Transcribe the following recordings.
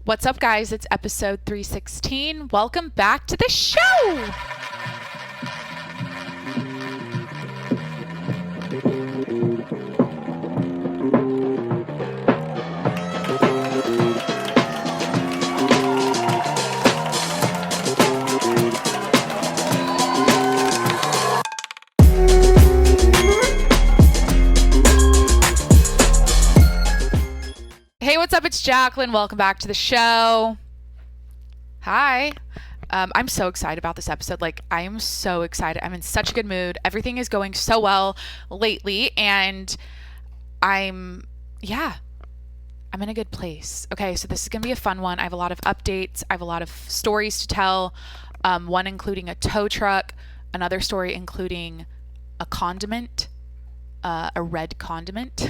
What's up, guys? It's episode 316. Welcome back to the show. Hey, what's up? It's Jacqueline. Welcome back to the show. Hi. I'm so excited about this episode. I am so excited. I'm in such a good mood. Everything is going so well lately, and I'm in a good place. Okay, so this is going to be a fun one. I have a lot of updates. I have a lot of stories to tell, one including a tow truck, another story including a condiment, a red condiment.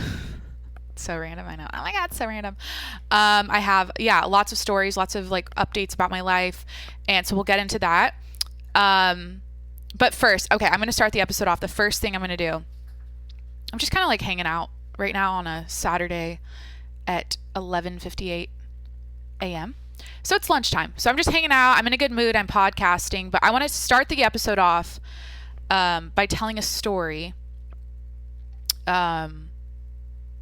So random, I know. Oh my god, so random. I have lots of stories, lots of updates about my life, and so we'll get into that. But first, okay, I'm gonna start the episode off. The first thing I'm gonna do, I'm just kind of hanging out right now on a Saturday at 11:58 a.m. So it's lunchtime. So I'm just hanging out. I'm in a good mood. I'm podcasting, but I want to start the episode off by telling a story.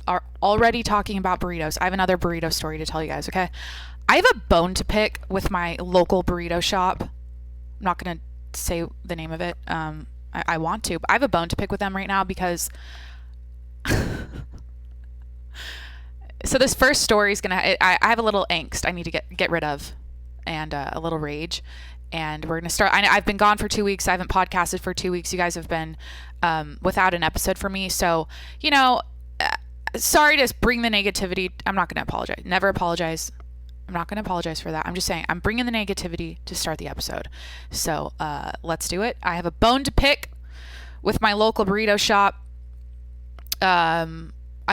Are already talking about burritos. I have another burrito story to tell you guys, okay? I have a bone to pick with my local burrito shop. I'm not going to say the name of it. I want to, but I have a bone to pick with them right now because... So this first story is going to... I have a little angst I need to get rid of and a little rage. And we're going to start... I've been gone for 2 weeks. I haven't podcasted for 2 weeks. You guys have been without an episode for me. So, sorry to bring the negativity. I'm not going to apologize. Never apologize. I'm not going to apologize for that. I'm just saying I'm bringing the negativity to start the episode. So let's do it. I have a bone to pick with my local burrito shop. I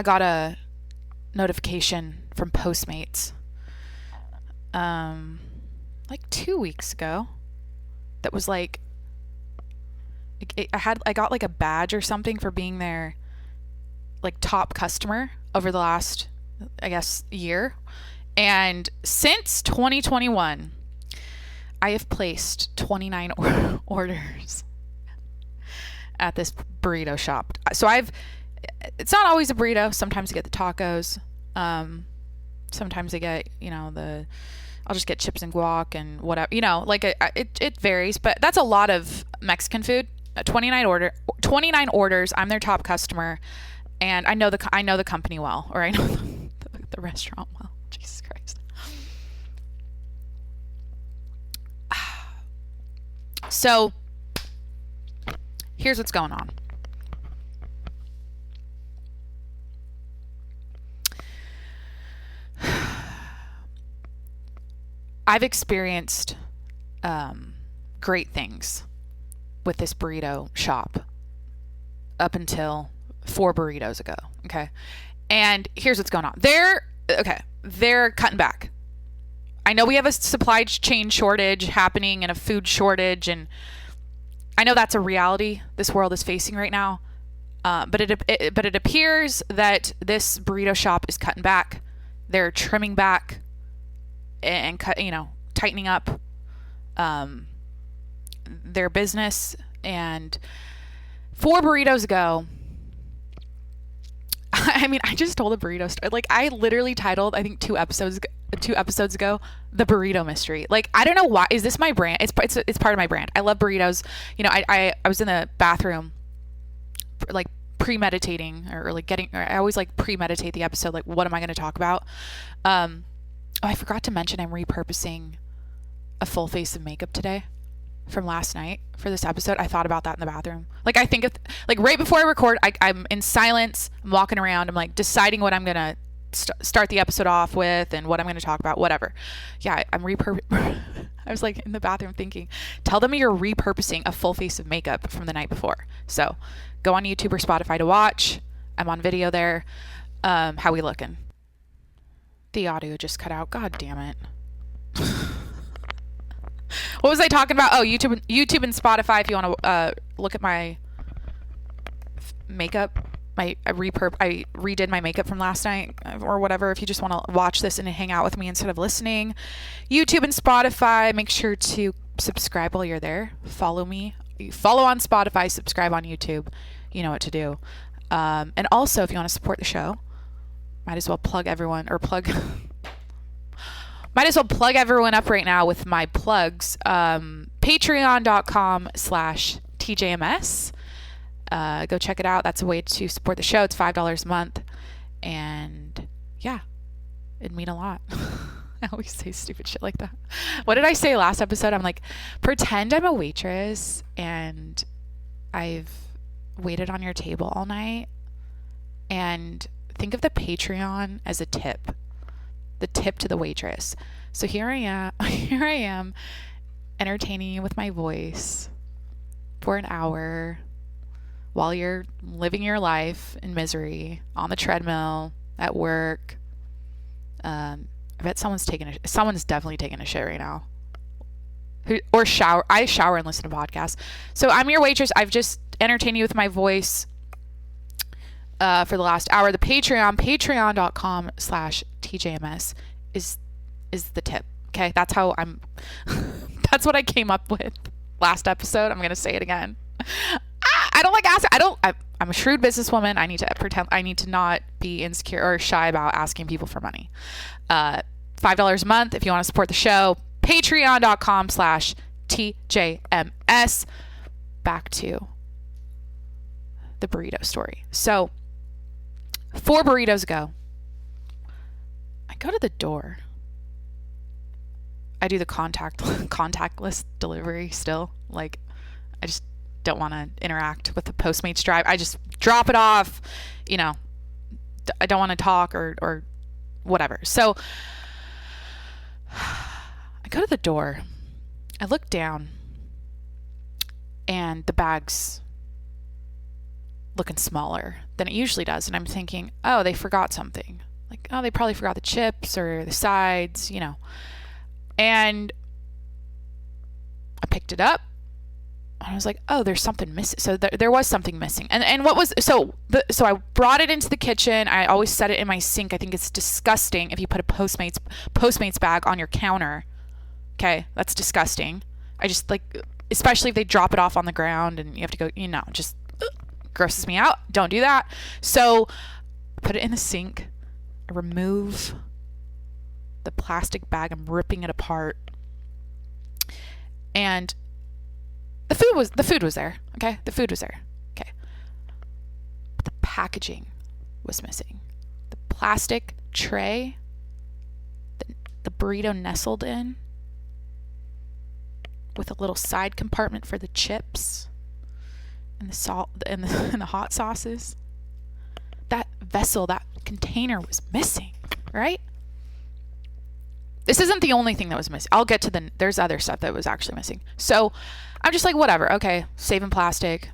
got a notification from Postmates 2 weeks ago that was I got a badge or something for being there top customer over the last, I guess, year. And since 2021, I have placed 29 orders at this burrito shop. So it's not always a burrito. Sometimes I get the tacos. Sometimes I get, I'll just get chips and guac and whatever, it varies, but that's a lot of Mexican food. 29 orders. I'm their top customer. And I know the company well, or I know the restaurant well. Jesus Christ. So here's what's going on. I've experienced great things with this burrito shop up until 4 burritos ago. Okay. And here's what's going on. They're cutting back. I know we have a supply chain shortage happening and a food shortage, and I know that's a reality this world is facing right now. But it appears that this burrito shop is cutting back. They're trimming back and tightening up their business. And 4 burritos ago, I just told a burrito story. I literally titled, I think 2 episodes ago, The Burrito Mystery. I don't know why. Is this my brand? It's part of my brand. I love burritos. I was in the bathroom, premeditating or I always premeditate the episode. What am I going to talk about? I forgot to mention I'm repurposing a full face of makeup today from last night for this episode. I thought about that in the bathroom. I think of right before I record, I'm in silence. I'm walking around. I'm deciding what I'm going to start the episode off with and what I'm going to talk about, whatever. Yeah, I'm I was in the bathroom thinking, tell them you're repurposing a full face of makeup from the night before. So go on YouTube or Spotify to watch. I'm on video there. How we looking? The audio just cut out. God damn it. What was I talking about? Oh, YouTube and Spotify if you want to look at my makeup I redid my makeup from last night or whatever. If you just want to watch this and hang out with me instead of listening, YouTube and Spotify, make sure to subscribe while you're there. Follow me. Follow on Spotify, subscribe on YouTube. You know what to do. And also, if you want to support the show, might as well plug everyone up right now with my plugs. Patreon.com/tjms. Go check it out. That's a way to support the show. It's $5 a month. And yeah, it'd mean a lot. I always say stupid shit like that. What did I say last episode? I'm like, pretend I'm a waitress and I've waited on your table all night, and think of the Patreon as a tip. The tip to the waitress. So here I am entertaining you with my voice for an hour while you're living your life in misery on the treadmill at work. I bet someone's definitely taking a shit right now. Or shower. I shower and listen to podcasts. So I'm your waitress. I've just entertained you with my voice for the last hour. The patreon.com/tjms is the tip. Okay. That's how that's what I came up with last episode. I'm going to say it again. I don't like asking. I'm a shrewd businesswoman. I need to pretend. I need to not be insecure or shy about asking people for money. $5 a month if you want to support the show. Patreon.com/tjms. Back to the burrito story. So 4 burritos ago, I go to the door. I do the contactless delivery still. Like, I just don't want to interact with the Postmates drive. I just drop it off. You know, I don't want to talk or whatever. So I go to the door. I look down, and the bag's looking smaller than it usually does. And I'm thinking, oh, they forgot something. Like, oh, they probably forgot the chips or the sides, you know. And I picked it up. And I was like, oh, there's something missing. So there was something missing. And what was, so I brought it into the kitchen. I always set it in my sink. I think it's disgusting if you put a Postmates bag on your counter. Okay. That's disgusting. I just like, especially if they drop it off on the ground and you have to go, you know, just grosses me out. Don't do that. So I put it in the sink. I remove the plastic bag. I'm ripping it apart. And the food was there. Okay. The food was there. Okay. But the packaging was missing. The plastic tray the burrito nestled in, with a little side compartment for the chips and the salt and the hot sauces. That vessel, that container was missing, right? This isn't the only thing that was missing. I'll get to there's other stuff that was actually missing. So I'm just like, whatever. Okay. Saving plastic.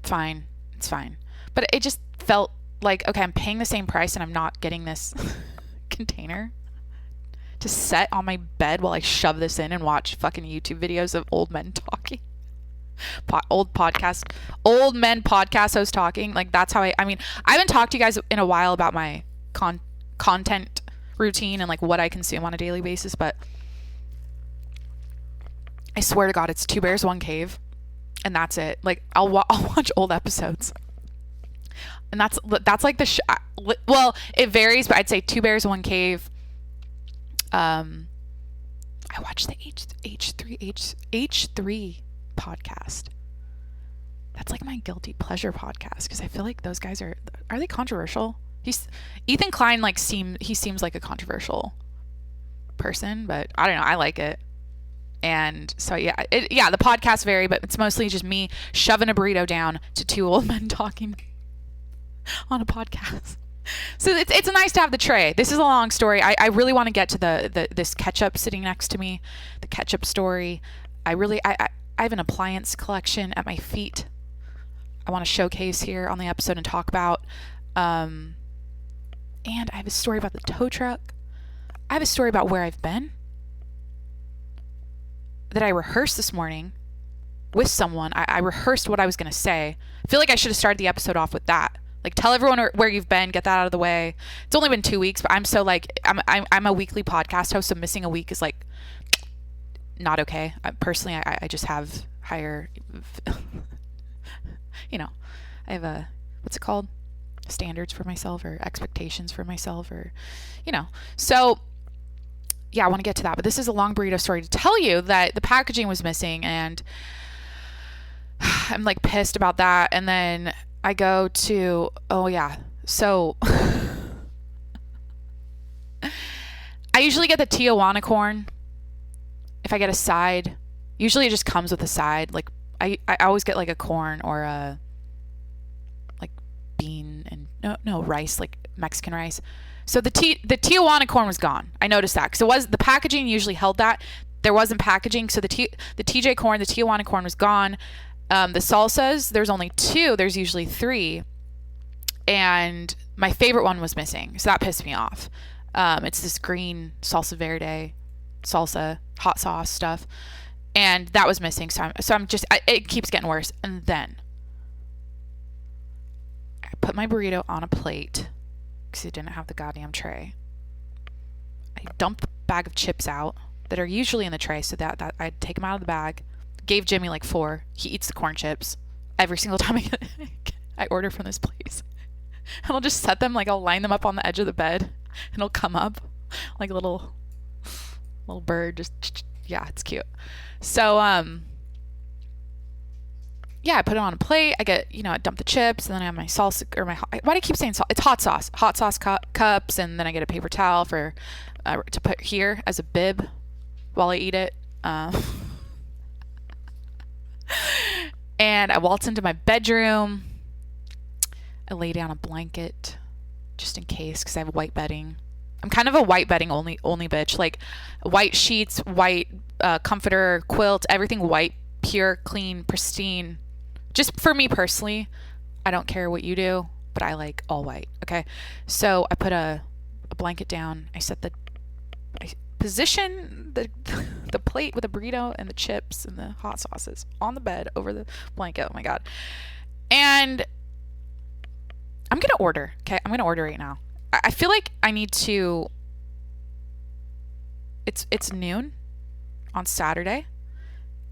Fine. It's fine. But it just felt like, okay, I'm paying the same price and I'm not getting this container to set on my bed while I shove this in and watch fucking YouTube videos of old men talking. Old men podcast hosts talking. Like, that's how I mean, I haven't talked to you guys in a while about my content routine and like what I consume on a daily basis, but I swear to God, it's 2 Bears, 1 Cave, and that's it. Like, I'll watch old episodes, and that's like well, it varies, but I'd say 2 Bears, 1 Cave. I watched the H3 podcast. That's like my guilty pleasure podcast, because I feel like those guys are they controversial? Ethan Klein, like, seems like a controversial person, but I don't know, I like it. And so yeah, the podcasts vary, but it's mostly just me shoving a burrito down to 2 old men talking on a podcast. So it's nice to have the tray. This is a long story. I really want to get to this ketchup sitting next to me, the ketchup story. I have an appliance collection at my feet I want to showcase here on the episode and talk about. And I have a story about the tow truck. I have a story about where I've been that I rehearsed this morning with someone. I rehearsed what I was going to say. I feel like I should have started the episode off with that, Like, tell everyone where you've been. Get that out of the way. It's only been 2 weeks, but I'm so like, I'm a weekly podcast host, so missing a week is like not okay. Personally, I just have higher, you know, I have what's it called? Standards for myself, or expectations for myself, or, you know. So yeah, I want to get to that, but this is a long burrito story to tell you that the packaging was missing, and I'm like pissed about that. And then I go to, oh yeah, so I usually get the Tijuana corn if I get a side. Usually it just comes with a side. Like I always get like a corn or a like bean and no rice, like Mexican rice. So the Tijuana corn was gone. I noticed that because the packaging usually held that. There wasn't packaging, so the TJ corn, the Tijuana corn was gone. The salsas, there's only 2. There's usually 3. And my favorite one was missing. So that pissed me off. It's this green salsa verde, salsa, hot sauce stuff. And that was missing. So it keeps getting worse. And then I put my burrito on a plate because it didn't have the goddamn tray. I dumped the bag of chips out that are usually in the tray, so that I'd take them out of the bag. Gave Jimmy like 4. He eats the corn chips every single time I order from this place. And I'll just set them, like I'll line them up on the edge of the bed, and it'll come up like a little bird. Just, yeah, it's cute. So yeah, I put it on a plate. I get, I dump the chips, and then I have my salsa, or why do I keep saying salt? It's hot sauce cups, and then I get a paper towel for to put here as a bib while I eat it. And I waltz into my bedroom. I lay down a blanket just in case, because I have white bedding. I'm kind of a white bedding only bitch. Like white sheets, white comforter, quilt, everything white, pure, clean, pristine. Just for me personally, I don't care what you do, but I like all white. Okay, so I put a blanket down. I position the plate with the burrito and the chips and the hot sauces on the bed over the blanket. Oh my god. And I'm gonna order. Okay, I'm gonna order right now. I feel like I need to. It's noon on Saturday.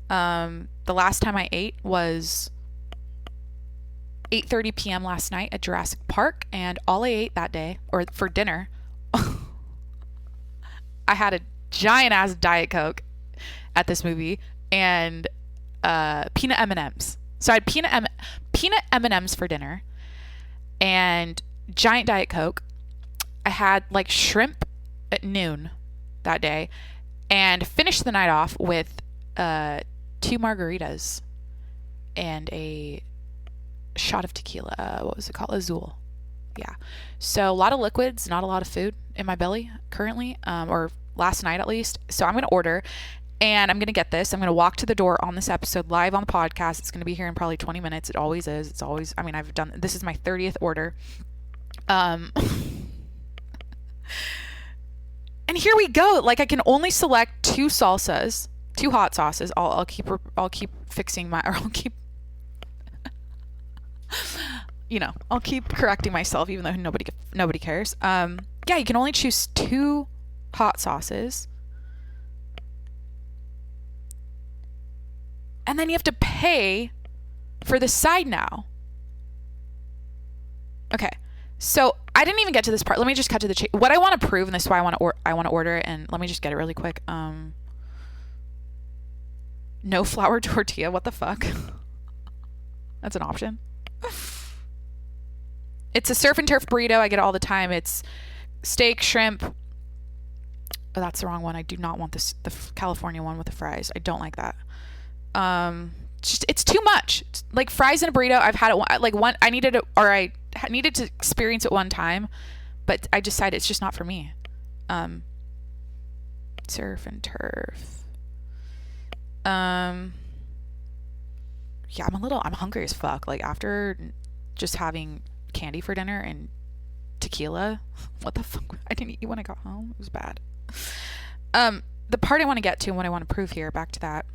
The last time I ate was 8:30 p.m. last night at Jurassic Park, and all I ate that day, or for dinner, I had a giant ass Diet Coke at this movie, and peanut M&Ms. So I had peanut M&Ms for dinner, and giant Diet Coke. I had like shrimp at noon that day, and finished the night off with 2 margaritas and a shot of tequila. What was it called? Azul. Yeah. So a lot of liquids, not a lot of food in my belly currently, or last night at least. So I'm going to order, and I'm going to get this. I'm going to walk to the door on this episode live on the podcast. It's going to be here in probably 20 minutes. It always is. It's always, I've done, this is my 30th order. And here we go. Like, I can only select 2 salsas, 2 hot sauces. I'll keep fixing my, or I'll keep, I'll keep correcting myself, even though nobody cares. Yeah, you can only choose 2 hot sauces. And then you have to pay for the side now. Okay. So I didn't even get to this part. Let me just cut to the chase. What I want to prove, and this is why I want to order it, and let me just get it really quick. No flour tortilla. What the fuck? That's an option. It's a surf and turf burrito. I get it all the time. It's steak, shrimp. Oh, that's the wrong one. I do not want the California one with the fries. I don't like that. It's too much. It's like fries in a burrito. I've had it I needed to experience it one time, but I decided it's just not for me. Surf and turf. Yeah, I'm hungry as fuck. Like, after just having candy for dinner and tequila, what the fuck? I didn't eat when I got home. It was bad. The part I want to get to and what I want to prove here, back to that,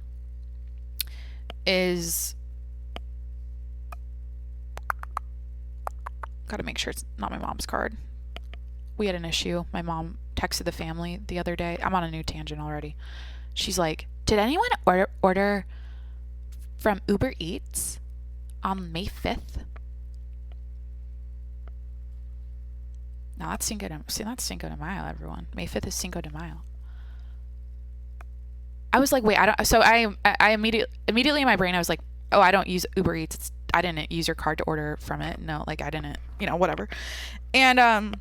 is Gotta make sure it's not my mom's card. We had an issue. My mom texted the family the other day. I'm on a new tangent already. She's like, did anyone order from Uber Eats on May 5th? No, that's Cinco de Mayo, everyone. May 5th is Cinco de Mayo. I was like, wait, I immediately in my brain, I was like, oh, I don't use Uber Eats. I didn't use your card to order from it. No, like I didn't, whatever. And,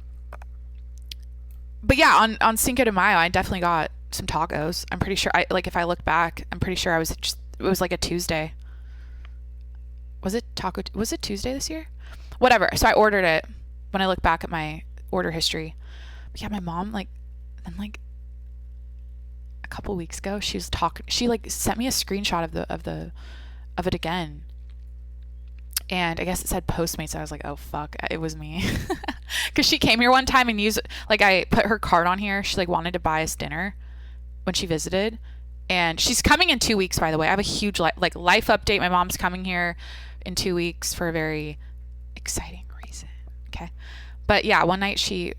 but yeah, on Cinco de Mayo, I definitely got some tacos. I'm pretty sure if I look back, I'm pretty sure it was like a Tuesday. Was it Tuesday this year? Whatever. So I ordered it when I look back at my order history. But yeah, my mom, a couple weeks ago, she sent me a screenshot of it again. And I guess it said Postmates. I was like, oh fuck, it was me. Cause she came here one time and I put her card on here. She wanted to buy us dinner when she visited. And she's coming in 2 weeks, by the way. I have a huge life update. My mom's coming here in 2 weeks for a very exciting reason. Okay. But yeah, one night she,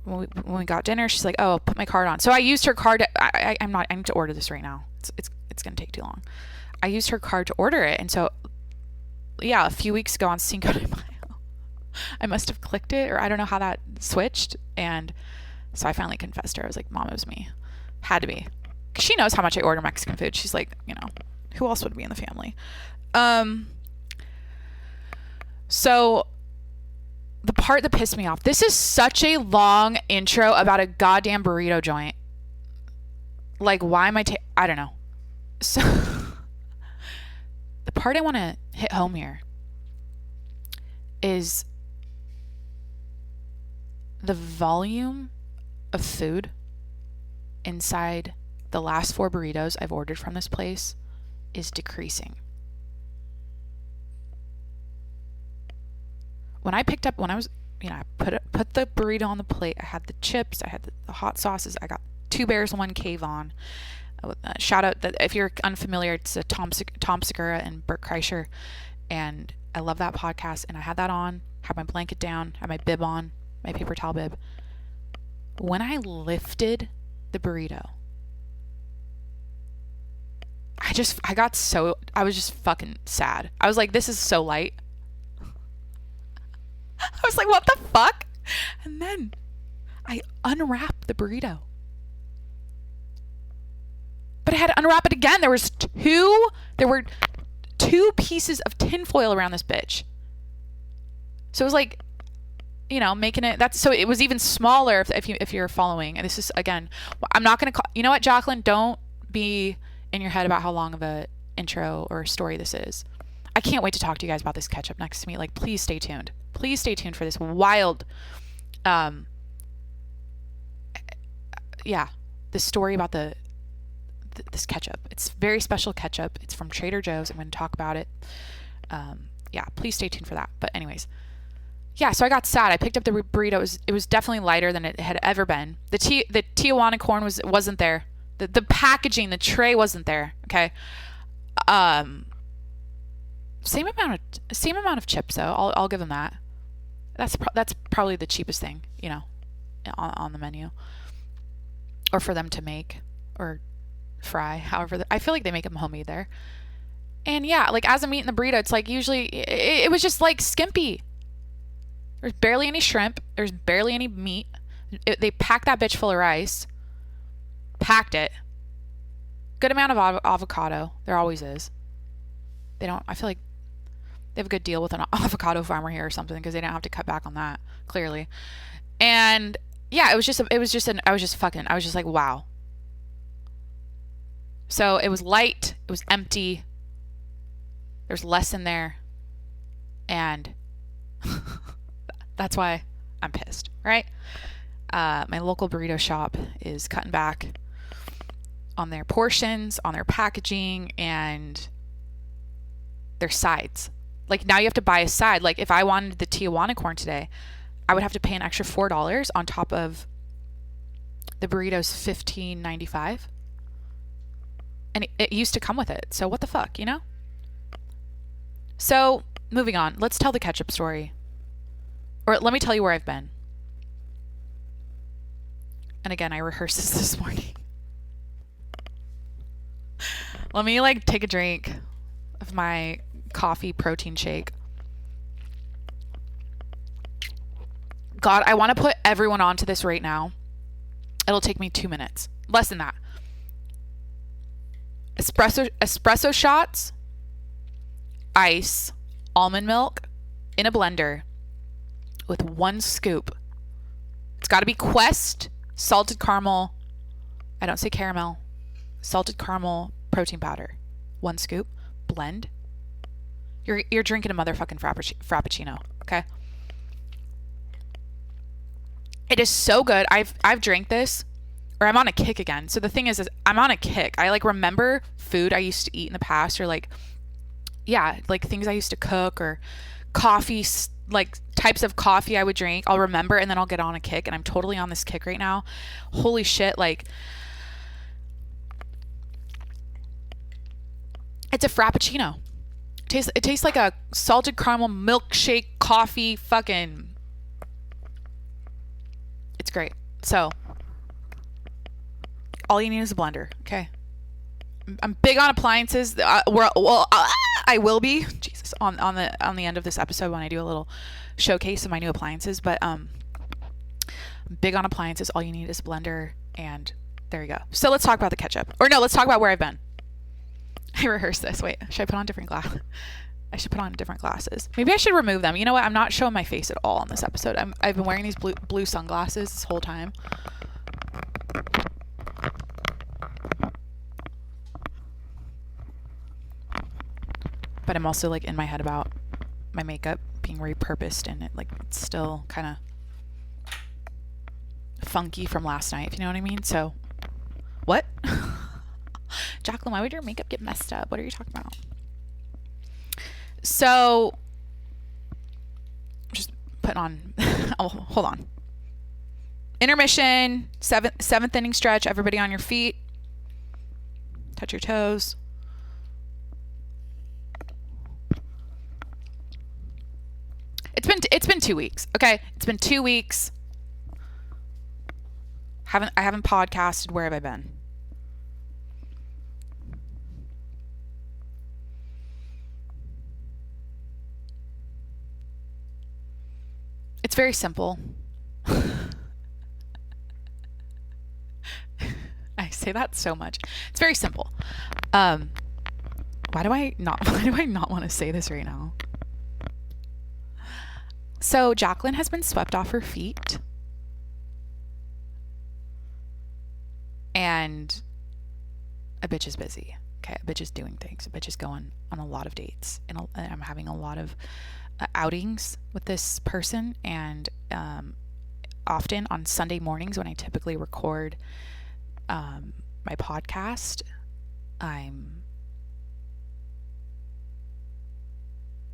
when we got dinner, she's like, oh, I'll put my card on. So I used her card. I need to order this right now. It's going to take too long. I used her card to order it. And so, yeah, a few weeks ago on Cinco de Mayo, I must have clicked it, or I don't know how that switched. And so I finally confessed to her. I was like, Mom, it was me. Had to be. 'Cause she knows how much I order Mexican food. She's like, who else would be in the family? So the part that pissed me off, this is such a long intro about a goddamn burrito joint. Why am I don't know. So the part I want to hit home here is the volume of food inside the last 4 burritos I've ordered from this place is decreasing. When I was, I put the burrito on the plate. I had the chips. I had the hot sauces. I got 2 Bears, 1 Cave on. Shout out that if you're unfamiliar, it's a Tom Segura and Bert Kreischer, and I love that podcast. And I had that on, had my blanket down, had my bib on, my paper towel bib. When I lifted the burrito, I was just fucking sad. I was like, this is so light. I was like, what the fuck? And then I unwrapped the burrito. But I had to unwrap it again. There were 2 pieces of tinfoil around this bitch. So it was like, making it, so it was even smaller if you're following. And this is, again, I'm not going to call, you know what, Jacqueline, don't be in your head about how long of a intro or story this is. I can't wait to talk to you guys about this ketchup next to me. Please stay tuned. Please stay tuned for this wild, this story about this ketchup. It's very special ketchup. It's from Trader Joe's. I'm going to talk about it. Please stay tuned for that. But anyways, so I got sad. I picked up the burrito. It was definitely lighter than it had ever been. The Tijuana corn wasn't there. The packaging, the tray wasn't there. Okay. Same amount of chips though. I'll give them that. That's probably the cheapest thing, on the menu, or for them to make or fry. However, I feel like they make them homemade there. And as I'm eating the burrito, it's usually it was just skimpy. There's barely any shrimp. There's barely any meat. They packed that bitch full of rice. Packed it. Good amount of avocado. There always is. I feel like they have a good deal with an avocado farmer here or something, because they don't have to cut back on that, clearly. And I was just like, wow. So it was light, it was empty, there's less in there, and that's why I'm pissed, right? My local burrito shop is cutting back on their portions, on their packaging, and their sides. Now you have to buy a side. If I wanted the Tijuana corn today, I would have to pay an extra $4 on top of the burrito's $15.95. And it used to come with it. So what the fuck, So moving on. Let's tell the ketchup story. Or let me tell you where I've been. And again, I rehearsed this morning. Let me like take a drink of my coffee protein shake. God, I want to put everyone onto this right now. It'll take me 2 minutes. Less than that. Espresso shots, ice, almond milk in a blender with 1 scoop. It's got to be Quest salted caramel. I don't say caramel. Salted caramel protein powder. 1 scoop. Blend. You're drinking a motherfucking frappuccino. Okay. It is so good. I've drank this, or I'm on a kick again. So the thing is I'm on a kick. I like remember food I used to eat in the past, or like, yeah, like things I used to cook, or coffee, like types of coffee I would drink. I'll remember, and then I'll get on a kick, and I'm totally on this kick right now. Holy shit. Like, it's a frappuccino. It tastes like a salted caramel milkshake coffee fucking. It's great. So all you need is a blender. Okay. I'm big on appliances. I will be, Jesus, on the end of this episode when I do a little showcase of my new appliances. But I'm big on appliances. All you need is a blender, and there you go. So let's talk about the ketchup. Or no, let's talk about where I've been. I rehearsed this. Wait, should I put on different glasses? I should put on different glasses. Maybe I should remove them. You know what? I'm not showing my face at all on this episode. I've been wearing these blue sunglasses this whole time. But I'm also like in my head about my makeup being repurposed, and it's still kind of funky from last night, if you know what I mean. So, what? Jacqueline, why would your makeup get messed up? What are you talking about? So, just putting on, oh, hold on. Intermission, seventh inning stretch, everybody on your feet. Touch your toes. It's been 2 weeks. Okay. It's been 2 weeks. I haven't podcasted. Where have I been? It's very simple. I say that so much. It's very simple. Why do I not want to say this right now? So Jacqueline has been swept off her feet, and a bitch is busy. Okay, a bitch is doing things. A bitch is going on a lot of dates, and I'm having a lot of outings with this person, and often on Sunday mornings when I typically record my podcast, I'm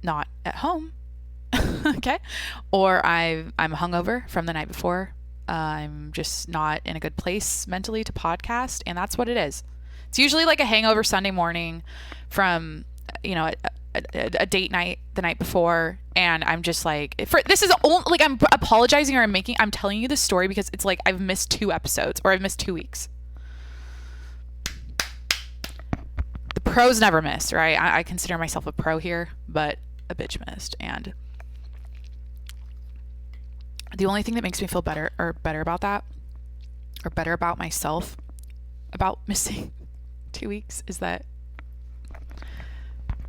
not at home. Okay, or I'm hungover from the night before. I'm just not in a good place mentally to podcast, and that's what it is. It's usually like a hangover Sunday morning from, a date night the night before, and I'm just like, this is like, I'm apologizing, or I'm telling you this story because it's like I've missed 2 episodes, or I've missed 2 weeks. The pros never miss, right? I consider myself a pro here, but a bitch missed, and the only thing that makes me feel better about that, or better about myself about missing 2 weeks, is that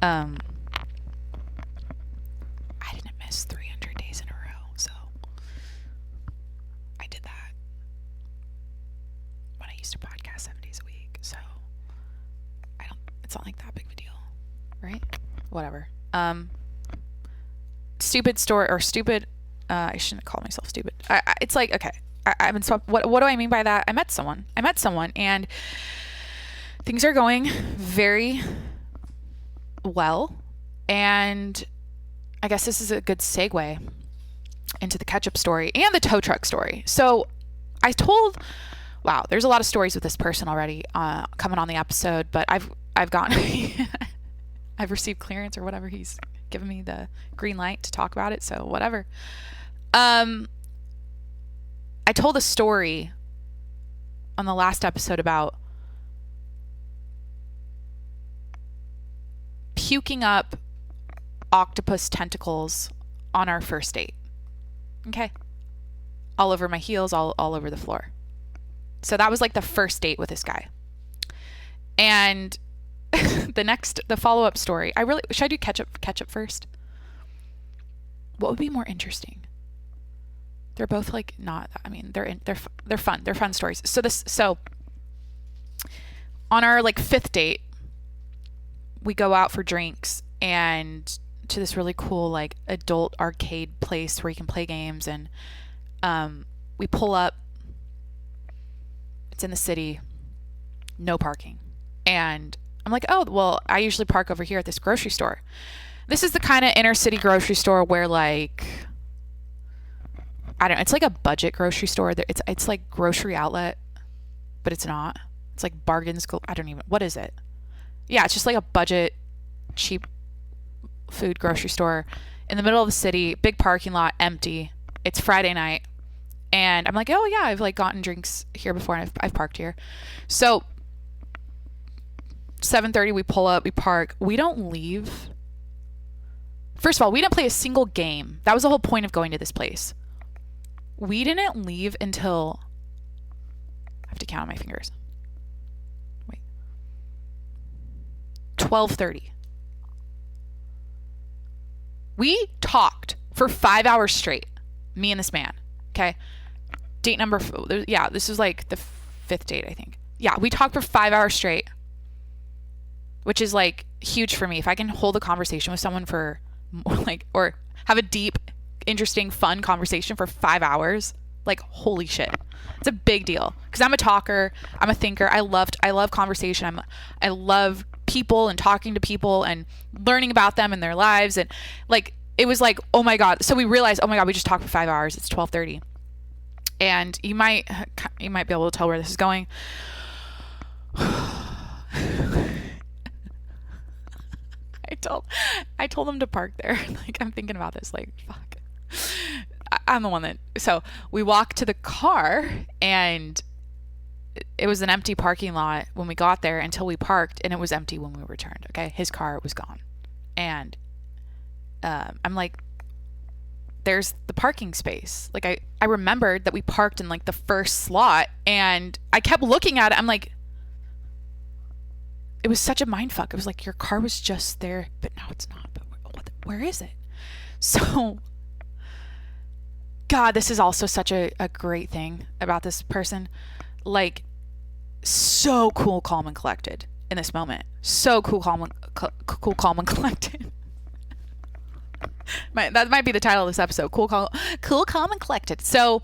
I didn't miss 300 days in a row. So I did that when I used to podcast 7 days a week. So it's not like that big of a deal, right? Whatever. I shouldn't call myself stupid. It's like, okay, I've been swept. What do I mean by that? I met someone, and things are going very well. And I guess this is a good segue into the ketchup story and the tow truck story. So wow, there's a lot of stories with this person already coming on the episode, but I've gotten, I've received clearance or whatever. He's given me the green light to talk about it. So whatever. I told a story on the last episode about puking up octopus tentacles on our first date. Okay? All over my heels, all over the floor. So that was like the first date with this guy. And the follow-up story, should I do ketchup first? What would be more interesting? They're both like not, I mean, they're fun. They're fun stories. So on our like fifth date, we go out for drinks and to this really cool like adult arcade place where you can play games, and we pull up. It's in the city, no parking. And I'm like, oh, well, I usually park over here at this grocery store. This is the kind of inner city grocery store where like, I don't know, it's like a budget grocery store. It's like grocery outlet, but it's not. It's like bargains. What is it? Yeah, it's just like a budget, cheap food grocery store in the middle of the city, big parking lot, empty. It's Friday night. And I'm like, oh yeah, I've like gotten drinks here before and I've parked here. So 7:30, we pull up, we park. We don't leave. First of all, we didn't play a single game. That was the whole point of going to this place. We didn't leave until, I have to count on my fingers. Wait. 12:30. We talked for 5 hours straight. Me and this man. Okay. Date number, this was like the fifth date, I think. Yeah, we talked for 5 hours straight, which is like huge for me. If I can hold a conversation with someone for or have a deep, interesting, fun conversation for 5 hours, like holy shit. It's a big deal because I'm a talker. I'm a thinker. I love conversation. I love people and talking to people and learning about them and their lives. And like, it was like, oh my God. So we realized, oh my God, we just talked for 5 hours. It's 12:30. And you might be able to tell where this is going. I told them to park there. Like, I'm thinking about this, like, fuck. I'm the one that, so we walked to the car and it was an empty parking lot when we got there until we parked, and it was empty when we returned. Okay. His car was gone. And, I'm like, there's the parking space. Like I remembered that we parked in like the first slot, and I kept looking at it. I'm like, it was such a mind fuck. It was like, your car was just there, but now it's not. But where is it? So, God, this is also such a great thing about this person. Like, so cool, calm, and collected in this moment. So cool, calm, and collected. That might be the title of this episode. Cool, calm, and collected. So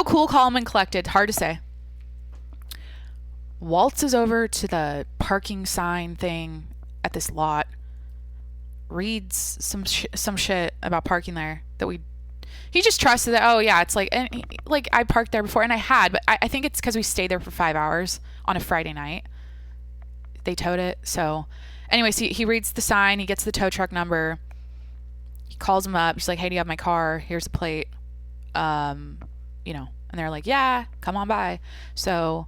cool, calm, and collected. Hard to say. Waltzes over to the parking sign thing at this lot. Reads some shit about parking there that he just trusted that. Oh yeah, it's like, and like I parked there before, and I had, but I think it's because we stayed there for 5 hours on a Friday night. They towed it. So, anyways, he reads the sign. He gets the tow truck number. He calls him up. He's like, hey, do you have my car? Here's a plate. And they're like, yeah, come on by. So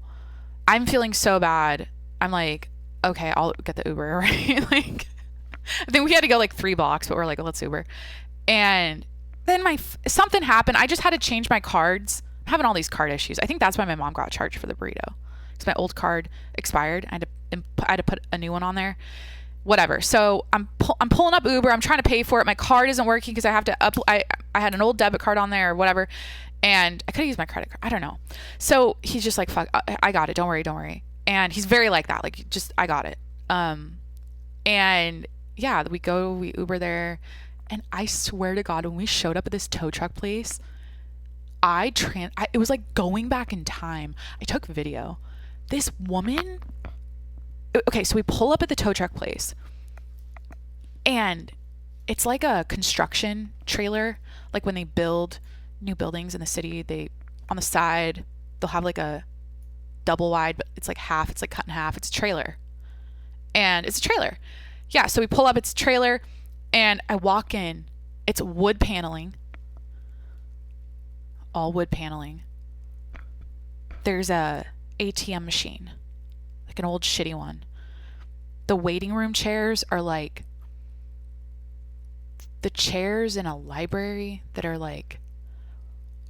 I'm feeling so bad. I'm like, okay, I'll get the Uber, right? Like, I think we had to go like 3 blocks, but we're like, let's Uber. And then something happened. I just had to change my cards. I'm having all these card issues. I think that's why my mom got charged for the burrito, because my old card expired. I had to put a new one on there. Whatever. So I'm pulling up Uber. I'm trying to pay for it. My card isn't working because I have to I had an old debit card on there or whatever, and I could have used my credit card. I don't know. So he's just like, fuck, I got it. Don't worry. And he's very like that. Like, just, I got it. And yeah, we Uber there, and I swear to God, when we showed up at this tow truck place, it was like going back in time. I took video. This woman. Okay, so we pull up at the tow truck place, and it's like a construction trailer. Like when they build new buildings in the city, on the side, they'll have like a double wide, but it's like half, it's like cut in half. It's a trailer. And it's a trailer. Yeah, so we pull up, it's a trailer, and I walk in. It's wood paneling. all wood paneling. There's a ATM machine, like an old shitty one. The waiting room chairs are like the chairs in a library that are like,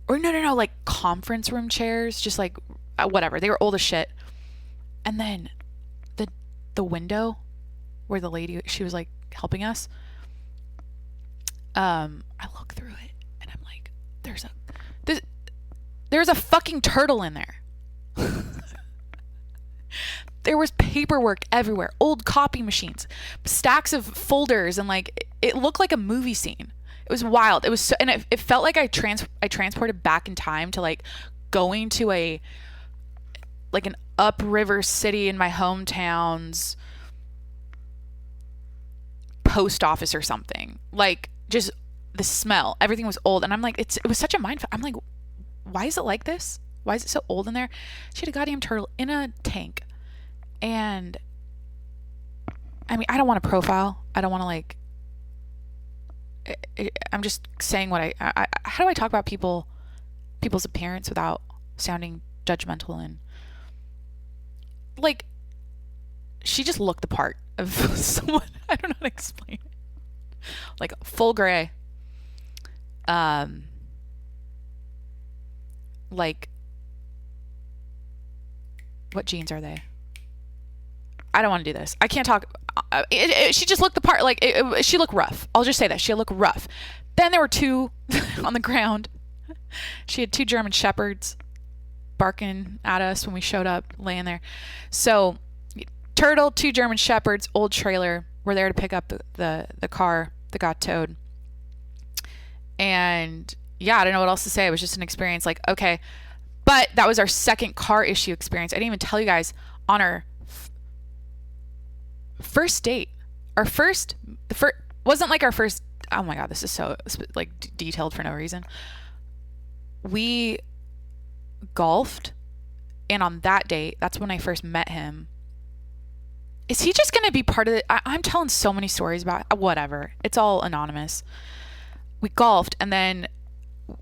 or no, like conference room chairs, just like whatever. They were old as shit. And then the window where the lady, she was like helping us, I look through it and I'm like, there's a fucking turtle in there. There was paperwork everywhere, old copy machines, stacks of folders, and like it looked like a movie scene. It was wild. It was so, and it felt like I transported back in time to like going to an upriver city in my hometown's post office or something. Like, just the smell, everything was old, and I'm like, it was such a mind fuck. I'm like, why is it like this? Why is it so old in there? She had a goddamn turtle in a tank. And I mean, I don't want to profile. I don't want to like, I'm just saying what how do I talk about people's appearance without sounding judgmental? And like, she just looked the part of someone. I don't know how to explain it. Like full gray. Like, what jeans are they? I don't want to do this. I can't talk. She just looked the part. Like, she looked rough. I'll just say that. She looked rough. Then there were two on the ground. She had two German shepherds barking at us when we showed up, laying there. So, turtle, two German shepherds, old trailer. We're there to pick up the car that got towed. And yeah, I don't know what else to say. It was just an experience. Like, okay. But that was our second car issue experience. I didn't even tell you guys on our first date. Wasn't like our first. Oh my God, this is so like detailed for no reason. We golfed, and on that date, that's when I first met him. Is he just gonna be part of it? I'm telling so many stories about whatever. It's all anonymous. We golfed, and then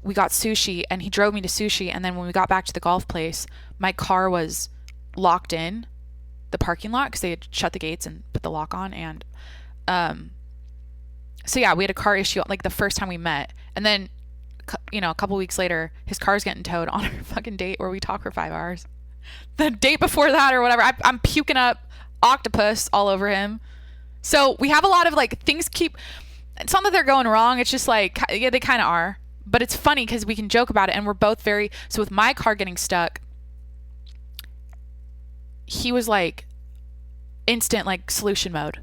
we got sushi, and he drove me to sushi. And then when we got back to the golf place, my car was locked in the parking lot because they had shut the gates and put the lock on. And so yeah, we had a car issue like the first time we met. And then, you know, a couple weeks later, his car's getting towed on our fucking date where we talked for 5 hours. The date before that or whatever, I'm puking up octopus all over him. So we have a lot of like things it's not that they're going wrong. It's just like, yeah, they kind of are. But it's funny because we can joke about it, and we're both so with my car getting stuck, he was like instant like solution mode.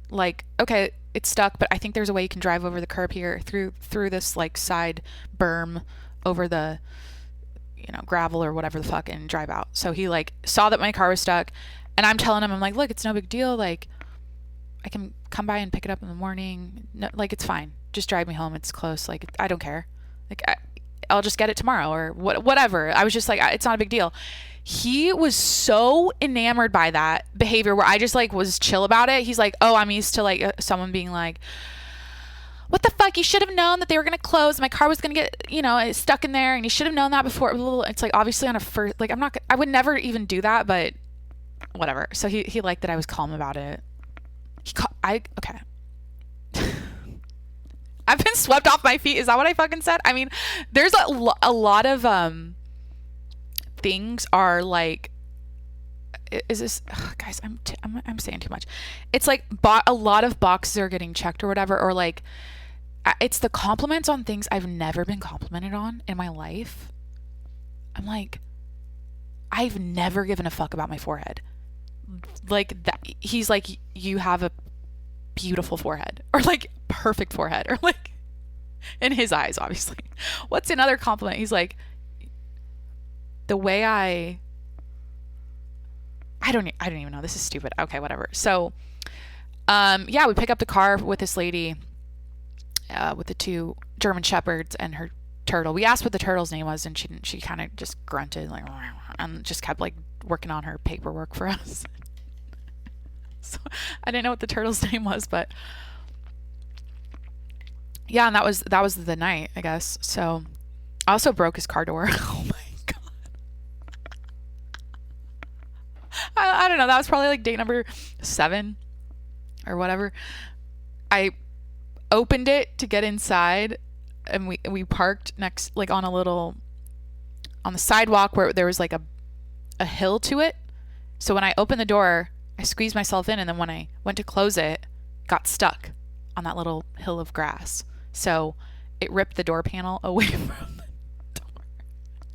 Like, okay, it's stuck, but I think there's a way you can drive over the curb here through this like side berm over the, you know, gravel or whatever the fuck, and drive out. So he like saw that my car was stuck, and I'm telling him, I'm like, look, it's no big deal. Like, I can come by and pick it up in the morning. No, like, it's fine. Just drive me home. It's close. Like, I don't care. Like, I'll just get it tomorrow or whatever. I was just like, it's not a big deal. He was so enamored by that behavior where I just like was chill about it. He's like, oh, I'm used to like someone being like, what the fuck? You should have known that they were going to close. My car was going to get, you know, stuck in there, and you should have known that before. It's like, obviously on a first, like, I would never even do that, but whatever. So he liked that I was calm about it. Okay. I've been swept off my feet. Is that what I fucking said? I mean, there's a lot of things are like, is this, guys, I'm saying too much. It's like a lot of boxes are getting checked or whatever, or like it's the compliments on things I've never been complimented on in my life. I'm like, I've never given a fuck about my forehead. Like that, he's like, you have a beautiful forehead, or like perfect forehead, or like in his eyes, obviously. What's another compliment? He's like, the way I don't even know. This is stupid. Okay, whatever. So, yeah, we pick up the car with this lady, with the two German shepherds and her turtle. We asked what the turtle's name was, and she kind of just grunted like, and just kept like working on her paperwork for us. So I didn't know what the turtle's name was, but yeah, and that was the night, I guess. So I also broke his car door. Oh my God. I don't know. That was probably like date number 7 or whatever. I opened it to get inside, and we parked next, like on the sidewalk where there was like a hill to it. So when I opened the door, I squeezed myself in, and then when I went to close it, got stuck on that little hill of grass. So it ripped the door panel away from the door,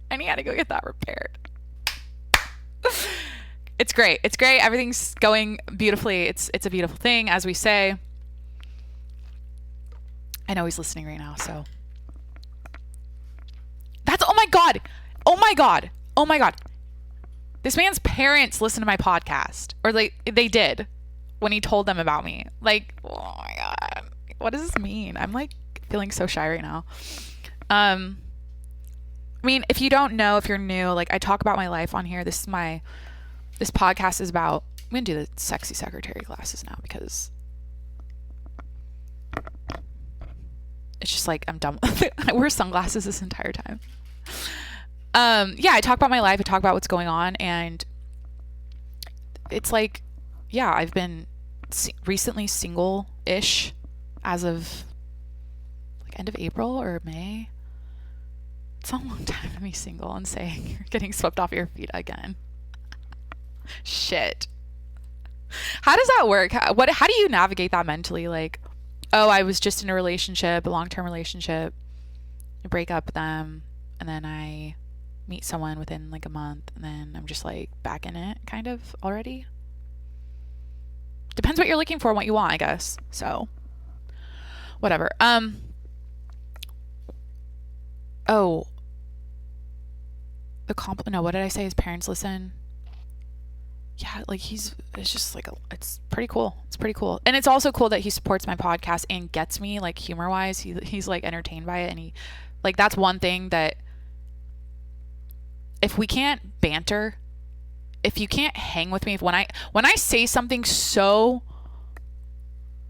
and he had to go get that repaired. It's great. It's great. Everything's going beautifully. It's a beautiful thing, as we say. I know he's listening right now, so that's, oh my God. Oh my God. Oh my God. This man's parents listen to my podcast, or they did when he told them about me. Like, oh my God, what does this mean? I'm like feeling so shy right now. I mean, if you don't know, if you're new, like I talk about my life on here. This podcast is about, I'm going to do the sexy secretary classes now because it's just like, I'm done with it. I wear sunglasses this entire time. Yeah, I talk about my life. I talk about what's going on, and it's like, yeah, I've been recently single-ish as of like end of April or May. It's a long time to be single and saying you're getting swept off your feet again. Shit. How does that work? How do you navigate that mentally? Like, oh, I was just in a relationship, a long-term relationship. I break up with them, and then I meet someone within like a month, and then I'm just like back in it kind of already. Depends what you're looking for and what you want, I guess. So whatever. Oh, no, what did I say? His parents listen. Yeah, like it's just like it's pretty cool. It's pretty cool. And it's also cool that he supports my podcast and gets me, like, humor wise. He's like entertained by it, and he, like, that's one thing that if we can't banter, if you can't hang with me, when I say something so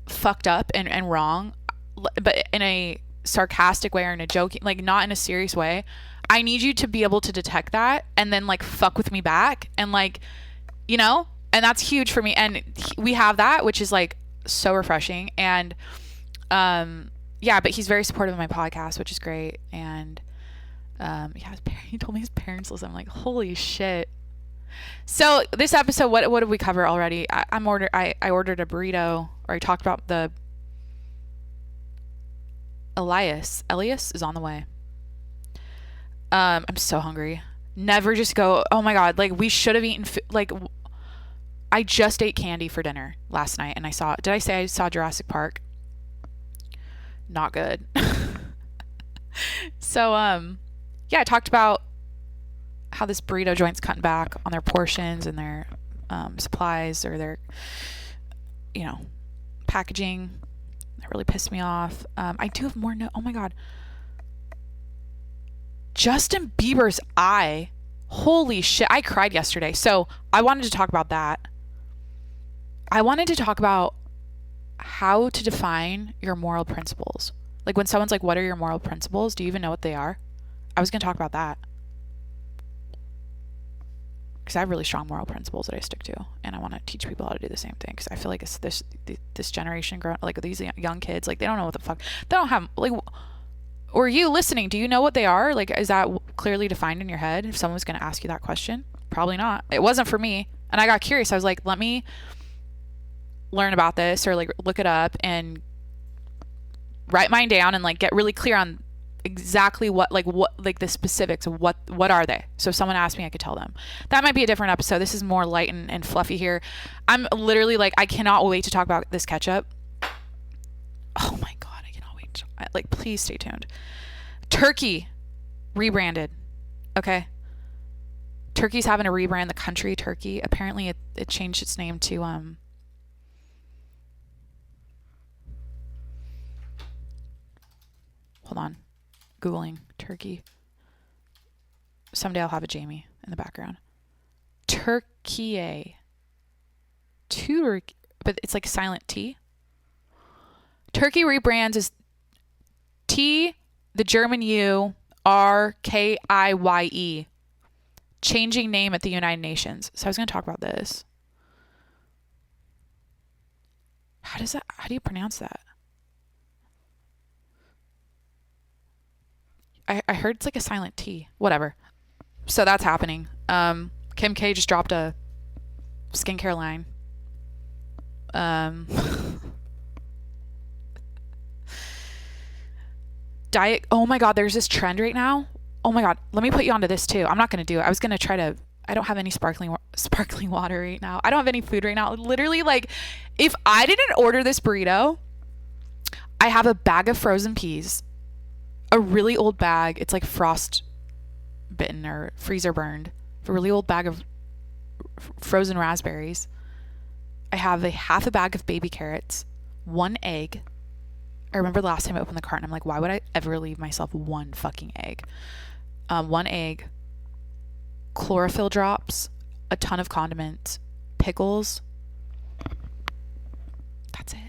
fucked up and wrong, but in a sarcastic way or in a joking, like not in a serious way, I need you to be able to detect that and then like fuck with me back, and like, you know, and that's huge for me. And we have that, which is like so refreshing. And yeah, but he's very supportive of my podcast, which is great. And yeah, he told me his parents listen. I'm like, holy shit. So this episode, what did we cover already? I ordered a burrito, or I talked about the Elias is on the way. I'm so hungry. Never just go, oh my God, like we should have eaten like I just ate candy for dinner last night, and did I say I saw Jurassic Park? Not good. So yeah, I talked about how this burrito joint's cutting back on their portions and their supplies, or their, you know, packaging. That really pissed me off. I do have more oh my God. Justin Bieber's eye. Holy shit. I cried yesterday. So I wanted to talk about that. I wanted to talk about how to define your moral principles. Like when someone's like, what are your moral principles? Do you even know what they are? I was going to talk about that. Because I have really strong moral principles that I stick to. And I want to teach people how to do the same thing. Because I feel like this generation, like these young kids, like they don't know what the fuck. They don't have, like, or you listening, do you know what they are? Like, is that clearly defined in your head? If someone's going to ask you that question? Probably not. It wasn't for me. And I got curious. I was like, let me learn about this, or like look it up and write mine down and like get really clear on exactly what the specifics of what are they. So if someone asked me, I could tell them. That might be a different episode. This is more light and fluffy here. I'm literally like, I cannot wait to talk about this ketchup. Oh my God, I cannot wait. Like, please stay tuned. Turkey rebranded. Okay. Turkey's having to rebrand the country, Turkey. Apparently it changed its name to hold on. Googling Turkey. Someday I'll have a Jamie in the background. Turkey. But it's like silent T. Turkey rebrands as T, the German U, Mrkye. Changing name at the United Nations. So I was going to talk about this. How do you pronounce that? I heard it's like a silent T. Whatever. So that's happening. Kim K just dropped a skincare line. Diet. Oh my God, there's this trend right now. Oh my God, let me put you onto this too. I'm not going to do it. I was going to try to. I don't have any sparkling water right now. I don't have any food right now. Literally, like, if I didn't order this burrito, I have a bag of frozen peas, a really old bag. It's like frost bitten or freezer burned. A really old bag of frozen raspberries. I have half a bag of baby carrots, 1 egg. I remember the last time I opened the carton, I'm like, why would I ever leave myself 1 fucking egg? 1 egg, chlorophyll drops, a ton of condiments, pickles. That's it.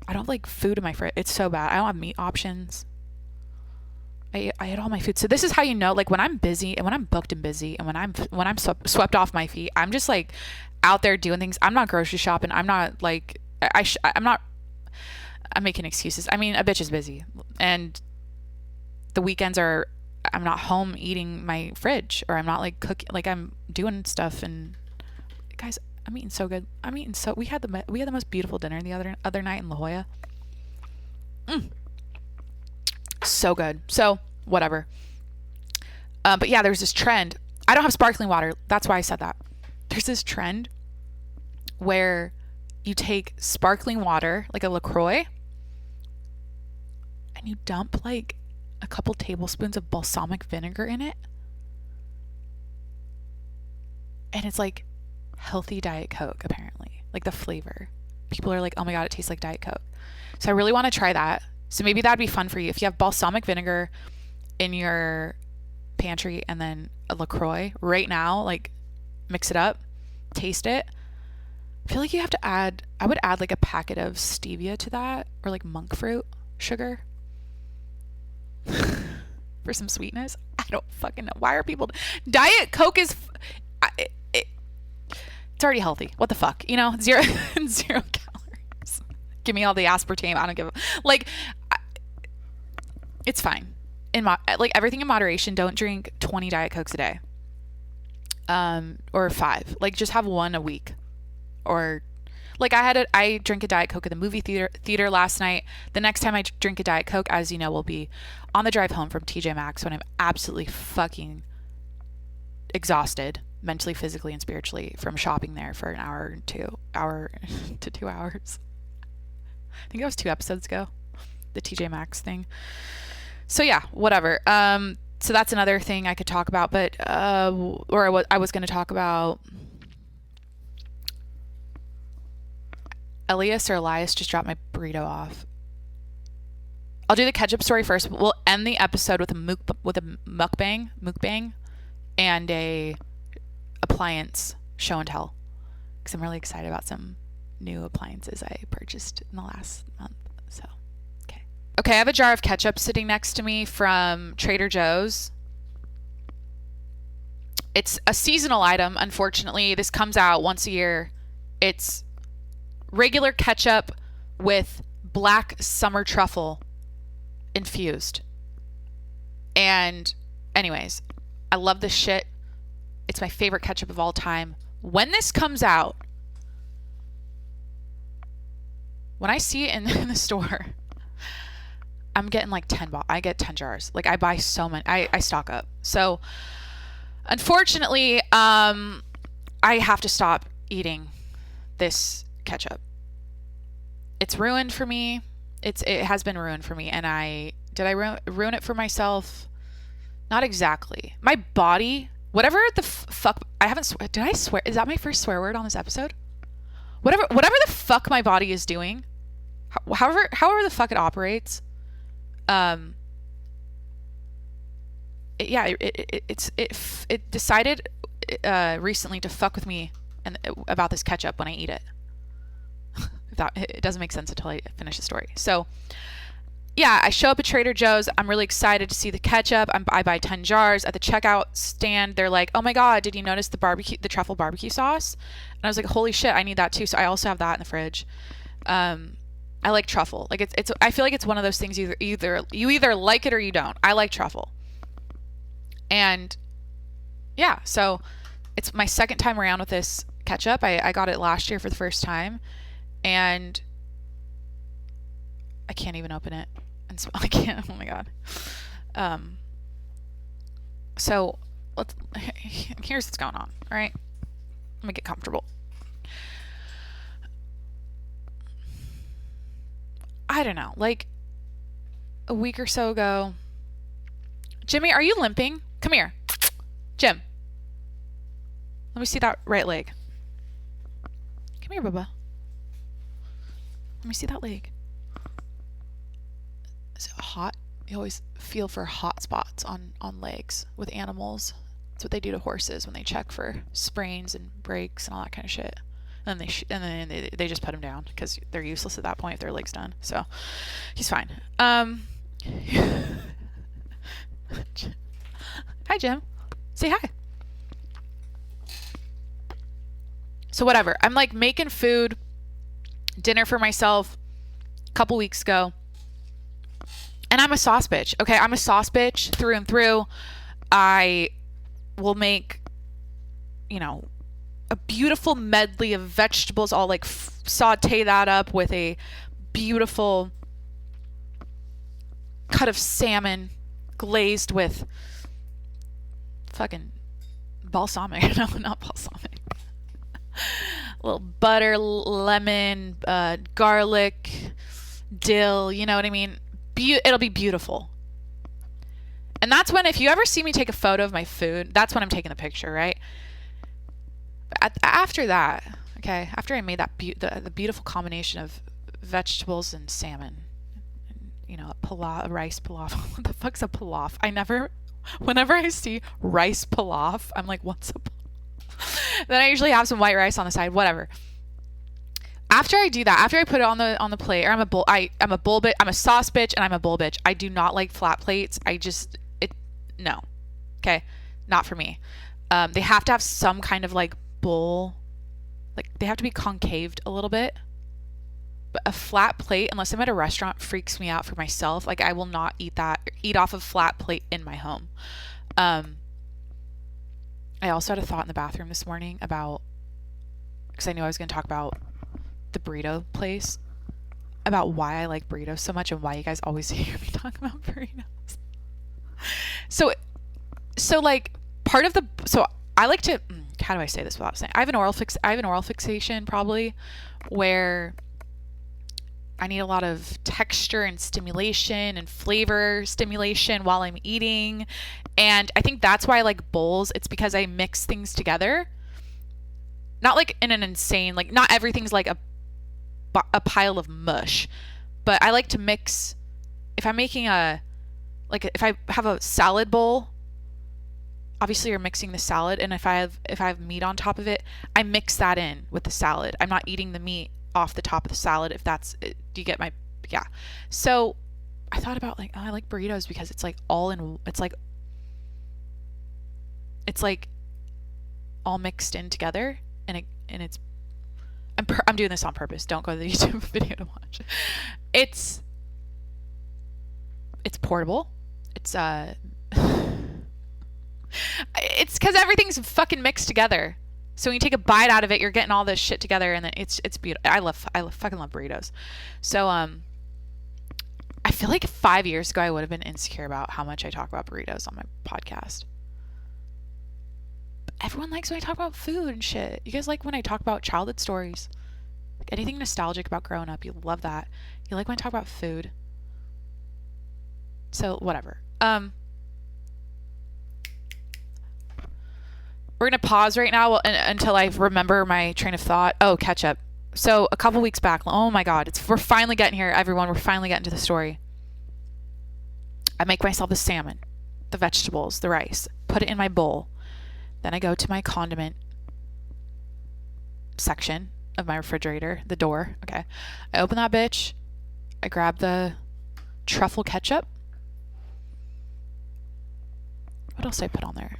I don't have like food in my fridge. It's so bad. I don't have meat options. I ate all my food. So this is how you know, like, when I'm busy and when I'm booked and busy and when I'm swept off my feet, I'm just like out there doing things. I'm not grocery shopping. I'm not like I'm making excuses. I mean, a bitch is busy, and the weekends are I'm not home eating my fridge, or I'm not like cooking, like I'm doing stuff. And guys, I'm eating so good. We had the most beautiful dinner the other night in La Jolla. So good. So whatever. But yeah, there's this trend. I don't have sparkling water. That's why I said that. There's this trend where you take sparkling water, like a LaCroix, and you dump like a couple tablespoons of balsamic vinegar in it. And it's like healthy Diet Coke, apparently. Like the flavor. People are like, oh my God, it tastes like Diet Coke. So I really want to try that. So maybe that'd be fun for you. If you have balsamic vinegar in your pantry and then a LaCroix right now, like mix it up, taste it. I feel like you have to I would add like a packet of stevia to that, or like monk fruit sugar for some sweetness. I don't fucking know. Why are people... Diet Coke is... it's already healthy. What the fuck? You know, zero calories. Give me all the aspartame. I don't give a... Like, it's fine. Like everything in moderation. Don't drink 20 Diet Cokes a day. Or 5. Like, just have 1 a week. Or... Like I drank a Diet Coke at the movie theater last night. The next time I drink a Diet Coke, as you know, will be on the drive home from TJ Maxx when I'm absolutely fucking exhausted, mentally, physically, and spiritually, from shopping there for an hour to 2 hours. I think that was 2 episodes ago, the TJ Maxx thing. So yeah, whatever. So that's another thing I could talk about, but I was going to talk about. Elias just dropped my burrito off. I'll do the ketchup story first, but we'll end the episode with a mukbang and a appliance show and tell, because I'm really excited about some new appliances I purchased in the last month. So okay, I have a jar of ketchup sitting next to me from Trader Joe's. It's a seasonal item, unfortunately. This comes out once a year. It's regular ketchup with black summer truffle infused. And anyways, I love this shit. It's my favorite ketchup of all time. When this comes out, when I see it in the store, I'm getting like 10 I get 10 jars. Like, I buy so many. I stock up. So unfortunately, I have to stop eating this ketchup. It's ruined for me. It has been ruined for me. And did I ruin it for myself? Not exactly. My body, whatever the fuck, did I swear? Is that my first swear word on this episode? Whatever the fuck my body is doing, however the fuck it operates, it decided recently to fuck with me and about this ketchup when I eat it. It doesn't make sense until I finish the story. So yeah, I show up at Trader Joe's. I'm really excited to see the ketchup. I buy 10 jars. At the checkout stand, they're like, "Oh my God, did you notice the truffle barbecue sauce?" And I was like, "Holy shit, I need that too." So I also have that in the fridge. I like truffle. Like it's I feel like it's one of those things you either like it or you don't. I like truffle. And yeah, so it's my second time around with this ketchup. I got it last year for the first time, and I can't even open it. And so I can't. Oh my God. So here's what's going on. All right, let me get comfortable. I don't know, like a week or so ago. Jimmy, are you limping? Come here. Jim. Let me see that right leg. Come here, Bubba. Let me see that leg. Is it hot? You always feel for hot spots on legs with animals. That's what they do to horses when they check for sprains and breaks and all that kind of shit. And then they just put him down because they're useless at that point if their leg's done. So he's fine. Hi, Jim. Say hi. So whatever. I'm like making food, dinner for myself a couple weeks ago. And I'm a sauce bitch. Okay, I'm a sauce bitch through and through. I will make, a beautiful medley of vegetables. I'll like saute that up with a beautiful cut of salmon glazed with fucking balsamic. No, not balsamic. A little butter, lemon, garlic, dill. You know what I mean? It'll be beautiful. And that's when, if you ever see me take a photo of my food, that's when I'm taking the picture, right? After that, okay, after I made that the beautiful combination of vegetables and salmon, and, a rice pilaf. What the fuck's a pilaf? Whenever I see rice pilaf, I'm like, what's a pilaf? Then I usually have some white rice on the side, whatever. After I do that, after I put it on the plate, or I'm a bowl bitch, I'm a sauce bitch, and I'm a bowl bitch. I do not like flat plates. No. Okay? Not for me. They have to have some kind of like bowl. Like they have to be concaved a little bit. But a flat plate, unless I'm at a restaurant, freaks me out for myself. Like I will not eat off a flat plate in my home. I also had a thought in the bathroom this morning because I knew I was going to talk about the burrito place, about why I like burritos so much and why you guys always hear me talk about burritos. So like I like to, how do I say this without saying, I have an oral fixation probably, where I need a lot of texture and stimulation and flavor stimulation while I'm eating. And I think that's why I like bowls. It's because I mix things together. Not like in an insane, like not everything's like a pile of mush, but I like to mix. If I'm making if I have a salad bowl, obviously you're mixing the salad, and if I have meat on top of it, I mix that in with the salad. I'm not eating the meat off the top of the salad. If that's, do you get my, yeah. So I thought about I like burritos because it's like it's like all mixed in together, and it's, I'm doing this on purpose. Don't go to the YouTube video to watch. It's portable. It's because everything's fucking mixed together. So when you take a bite out of it, you're getting all this shit together, and then it's beautiful. I fucking love burritos. So I feel like 5 years ago I would have been insecure about how much I talk about burritos on my podcast. But everyone likes when I talk about food and shit. You guys like when I talk about childhood stories, like anything nostalgic about growing up. You love that. You like when I talk about food. So whatever. We're going to pause right now until I remember my train of thought. Oh, ketchup. So a couple weeks back, oh my God, we're finally getting here, everyone. We're finally getting to the story. I make myself the salmon, the vegetables, the rice, put it in my bowl. Then I go to my condiment section of my refrigerator, the door. Okay. I open that bitch. I grab the truffle ketchup. What else did I put on there?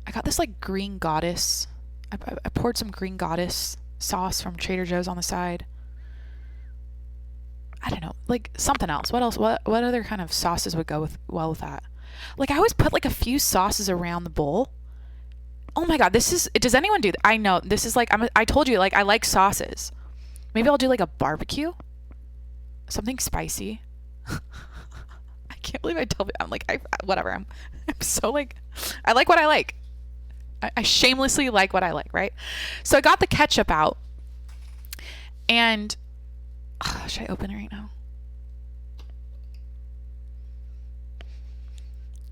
I got this like green goddess. I poured some green goddess sauce from Trader Joe's on the side. I don't know, like something else. What else? What other kind of sauces would go well with that? Like I always put like a few sauces around the bowl. Oh my God, does anyone do that? I know this is like, I told you, like I like sauces. Maybe I'll do like a barbecue, something spicy. I can't believe I'm like, whatever. I'm so like, I like what I like. I shamelessly like what I like, right? So I got the ketchup out and should I open it right now?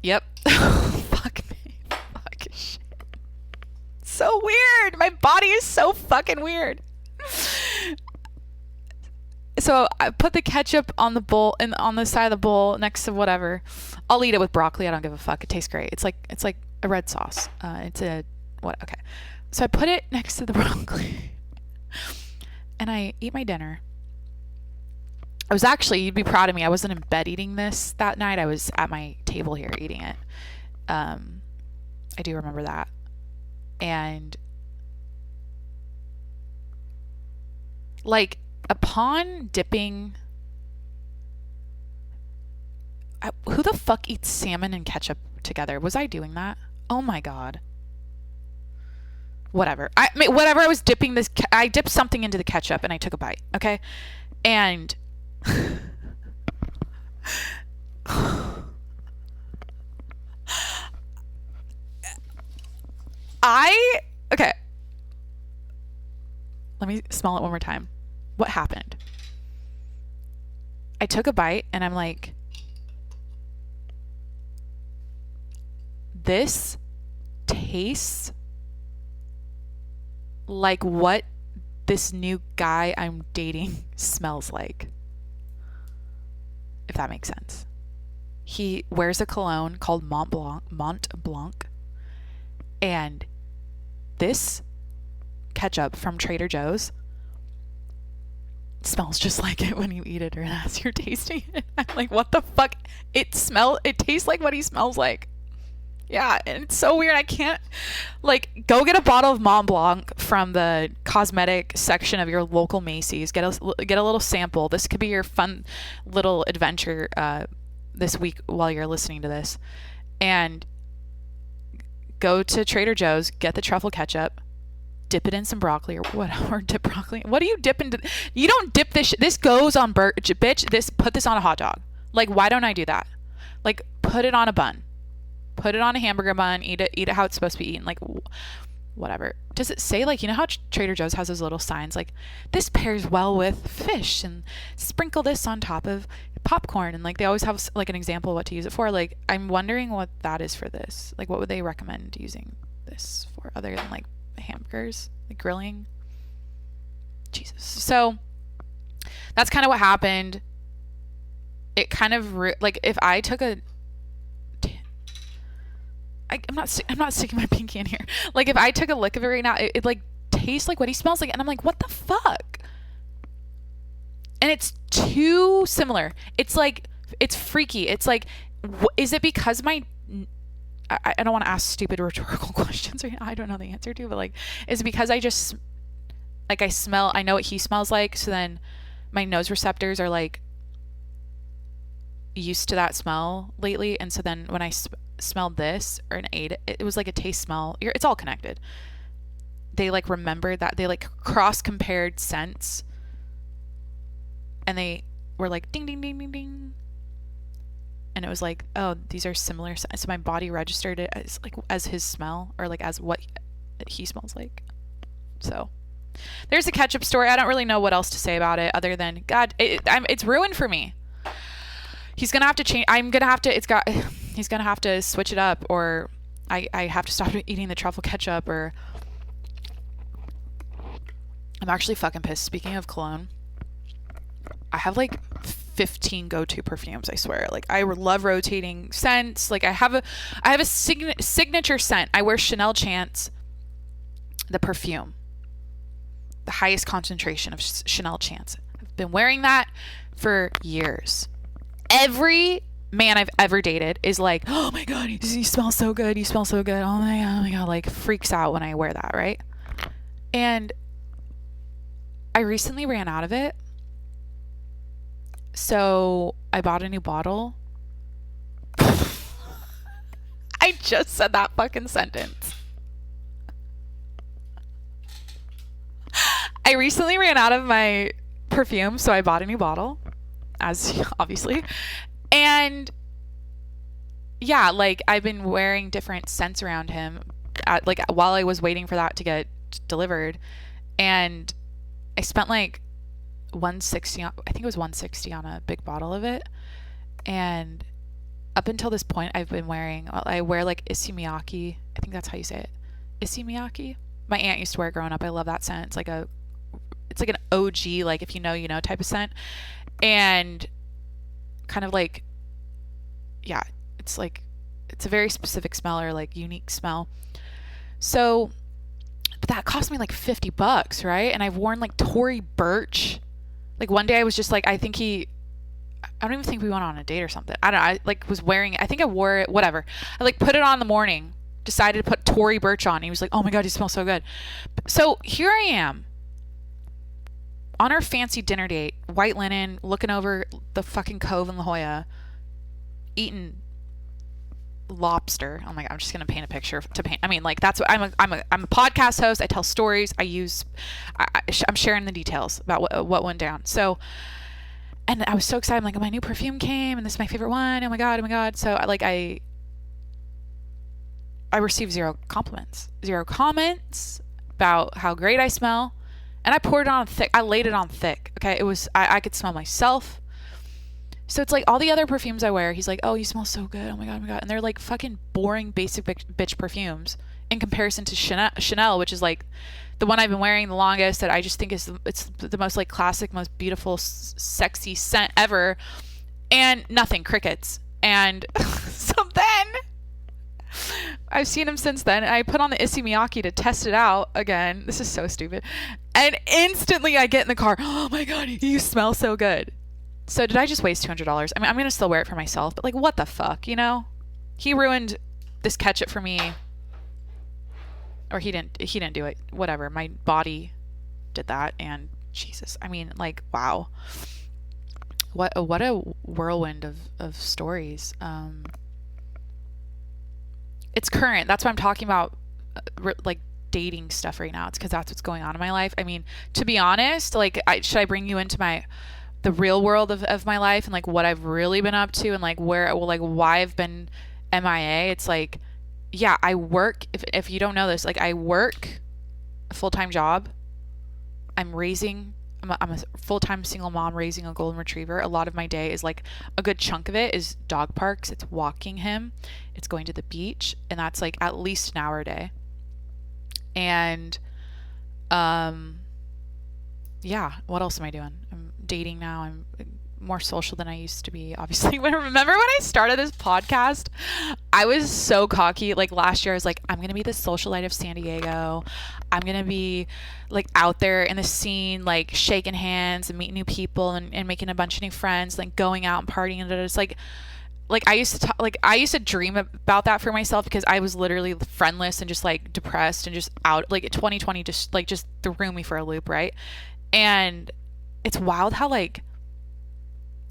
Yep. Fuck me. Fuck shit. So weird. My body is so fucking weird. So I put the ketchup on the bowl and on the side of the bowl next to whatever. I'll eat it with broccoli. I don't give a fuck. It tastes great. It's like a red sauce. Okay. So I put it next to the broccoli and I eat my dinner. I was actually, you'd be proud of me, I wasn't in bed eating this that night. I was at my table here eating it. I do remember that. And like upon dipping, who the fuck eats salmon and ketchup together? Was I doing that? Oh my God. Whatever. I was dipping this, I dipped something into the ketchup and I took a bite. Okay. And okay. Let me smell it one more time. What happened? I took a bite and I'm like, this tastes like what this new guy I'm dating smells like. If that makes sense. He wears a cologne called Mont Blanc. And this ketchup from Trader Joe's smells just like it when you eat it or as you're tasting it. I'm like, what the fuck? It tastes like what he smells like. Yeah, and it's so weird. I can't, like, go get a bottle of Mont Blanc from the cosmetic section of your local Macy's. Get a little sample. This could be your fun little adventure this week while you're listening to this. And go to Trader Joe's, get the truffle ketchup, dip it in some broccoli or whatever. Dip broccoli. What do you dip into? You don't dip this. This goes on bitch. Put this on a hot dog. Like, why don't I do that? Like, put it on a bun. Put it on a hamburger bun, eat it how it's supposed to be eaten, like whatever. Does it say, like, you know how Trader Joe's has those little signs like, this pairs well with fish and sprinkle this on top of popcorn, and like they always have like an example of what to use it for. Like, I'm wondering what that is for this. Like, what would they recommend using this for other than like hamburgers, like grilling? Jesus. So that's kind of what happened. It kind of like, if I took a I'm not sticking my pinky in here. Like, if I took a lick of it right now, it like tastes like what he smells like, and I'm like, what the fuck? And it's too similar. It's like, it's freaky. It's like, is it because I don't want to ask stupid rhetorical questions right now. I don't know the answer to, but like, is it because I just, like, I know what he smells like, so then my nose receptors are like used to that smell lately, and so then when I smelled this or ate it, it was like a taste smell. It's all connected. They like remembered that, they like cross compared scents, and they were like ding ding ding ding ding, and it was like, oh, these are similar. So my body registered it as like as his smell, or like as what he smells like. So there's a ketchup story. I don't really know what else to say about it other than, God, it's ruined for me. He's gonna have to change. He's gonna have to switch it up, or I have to stop eating the truffle ketchup, or I'm actually fucking pissed. Speaking of cologne, I have like 15 go-to perfumes, I swear. Like, I love rotating scents. Like, I have a signature scent. I wear Chanel Chance, the perfume, the highest concentration of Chanel Chance. been wearing that for years. Every man I've ever dated is like, oh my God, you smell so good. You smell so good. Oh my God, like freaks out when I wear that, right? And I recently ran out of it. So I bought a new bottle. I just said that fucking sentence. I recently ran out of my perfume, so I bought a new bottle, as obviously. And yeah, like I've been wearing different scents around him while I was waiting for that to get delivered. And I spent like $160 I think it was $160 on a big bottle of it. And up until this point I wear like Issey Miyake. I think that's how you say it. Issey Miyake. My aunt used to wear it growing up. I love that scent. It's like an OG, like if you know, you know type of scent. And kind of like, yeah, it's a very specific smell, or like unique smell. So, but that cost me like $50, right? And I've worn like Tory Burch. Like one day I was just like, I don't even think we went on a date or something. I don't know. I like was wearing it. I think I wore it, whatever. I like put it on in the morning, decided to put Tory Burch on. He was like, oh my God, you smell so good. So here I am on our fancy dinner date, white linen, looking over the fucking cove in La Jolla, eating lobster. Oh my God, I'm just gonna paint a picture to paint. I mean, like that's what I'm a podcast host. I tell stories. I'm sharing the details about what went down. So, and I was so excited. I'm like, oh, my new perfume came, and this is my favorite one. Oh my God. So I received zero comments about how great I smell. And I poured it on thick. I laid it on thick. Okay. It was, I could smell myself. So it's like all the other perfumes I wear, he's like, oh, you smell so good. Oh my God. And they're like fucking boring, basic bitch perfumes in comparison to Chanel, which is like the one I've been wearing the longest, that I just think it's the most like classic, most beautiful, sexy scent ever. And nothing, crickets. And so then I've seen him since then. I put on the Issey Miyake to test it out again. This is so stupid. And instantly I get in the car. Oh my God, you smell so good. So did I just waste $200? I mean, I'm going to still wear it for myself, but like, what the fuck, you know? He ruined this ketchup for me. Or he didn't do it. Whatever. My body did that. And Jesus, I mean, like, wow. What a whirlwind of stories. It's current. That's what I'm talking about, like dating stuff right now. It's because that's what's going on in my life. I mean, to be honest, like, should I bring you into the real world of my life and like what I've really been up to and like why I've been MIA? It's like, yeah, I work. If you don't know this, like I work a full-time job. I'm a full-time single mom raising a golden retriever. A lot of my day is like a good chunk of it is dog parks. It's walking him. It's going to the beach. And that's like at least an hour a day. And, yeah, what else am I doing? I'm dating now. I'm more social than I used to be, obviously. Remember when I started this podcast? I was so cocky. Like last year, I was like, I'm going to be the socialite of San Diego. I'm going to be like out there in the scene, like shaking hands and meeting new people and making a bunch of new friends, like going out and partying. And it's like I used to dream about that for myself because I was literally friendless and just like depressed and just out. Like 2020 just threw me for a loop, right? And it's wild how like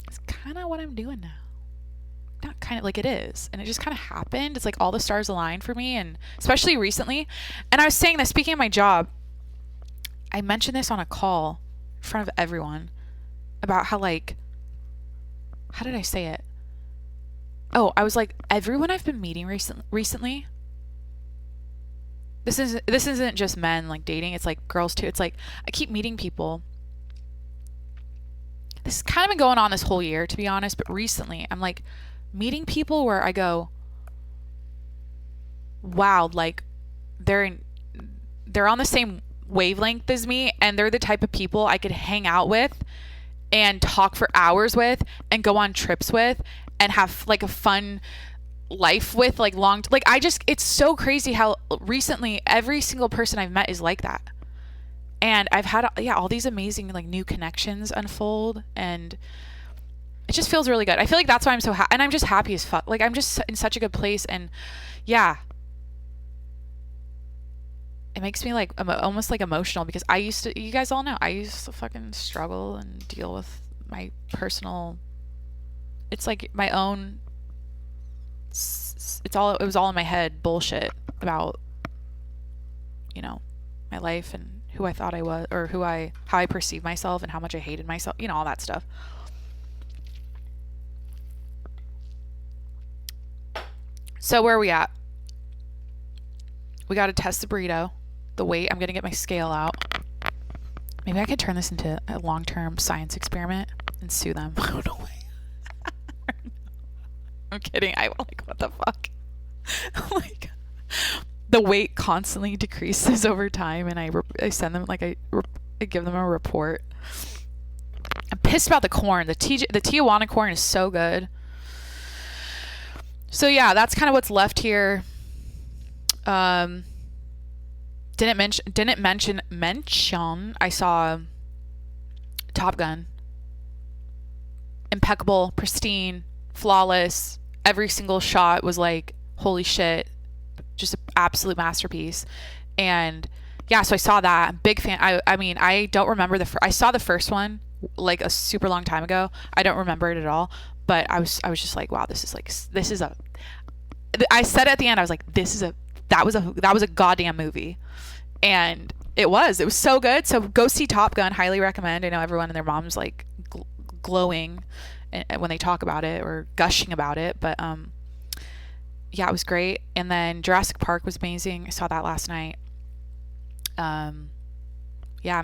it's kind of what I'm doing now. Not kind of, like it is. And it just kind of happened. It's like all the stars aligned for me, and especially recently. And I was saying that, speaking of my job, I mentioned this on a call in front of everyone about how like, how did I say it? Oh, I was like, everyone I've been meeting recently, this isn't just men like dating, it's like girls too. It's like I keep meeting people. This has kind of been going on this whole year, to be honest, but recently I'm like meeting people where I go, wow, like they're on the same wavelength as me, and they're the type of people I could hang out with and talk for hours with and go on trips with and have like a fun life with, like it's so crazy how recently every single person I've met is like that. And I've had, all these amazing like new connections unfold, and it just feels really good. I feel like that's why I'm so happy, and I'm just happy as fuck. Like I'm just in such a good place, and yeah, it makes me like almost like emotional, because you guys all know, I used to fucking struggle and deal with my personal, it's like my own, it was all in my head bullshit about, my life and who I thought I was, or how I perceived myself and how much I hated myself, all that stuff. So where are we at? We got to test the burrito, the weight. I'm going to get my scale out. Maybe I could turn this into a long-term science experiment and sue them. I don't know. I'm kidding. Like, what the fuck? Like, the weight constantly decreases over time, and I send them, like, I give them a report. I'm pissed about the corn. The Tijuana corn is so good. So yeah, that's kind of what's left here. Didn't mention I saw Top Gun. Impeccable, pristine, flawless. Every single shot was like, holy shit, just an absolute masterpiece. And yeah, so I saw that. Big fan. I mean, I don't remember I saw the first one like a super long time ago. I don't remember it at all. But I was just like, wow, I said at the end, I was like, that was a goddamn movie. And it was so good. So go see Top Gun. Highly recommend. I know everyone and their mom's like glowing when they talk about it or gushing about it. But yeah, it was great. And then Jurassic Park was amazing. I saw that last night. Yeah,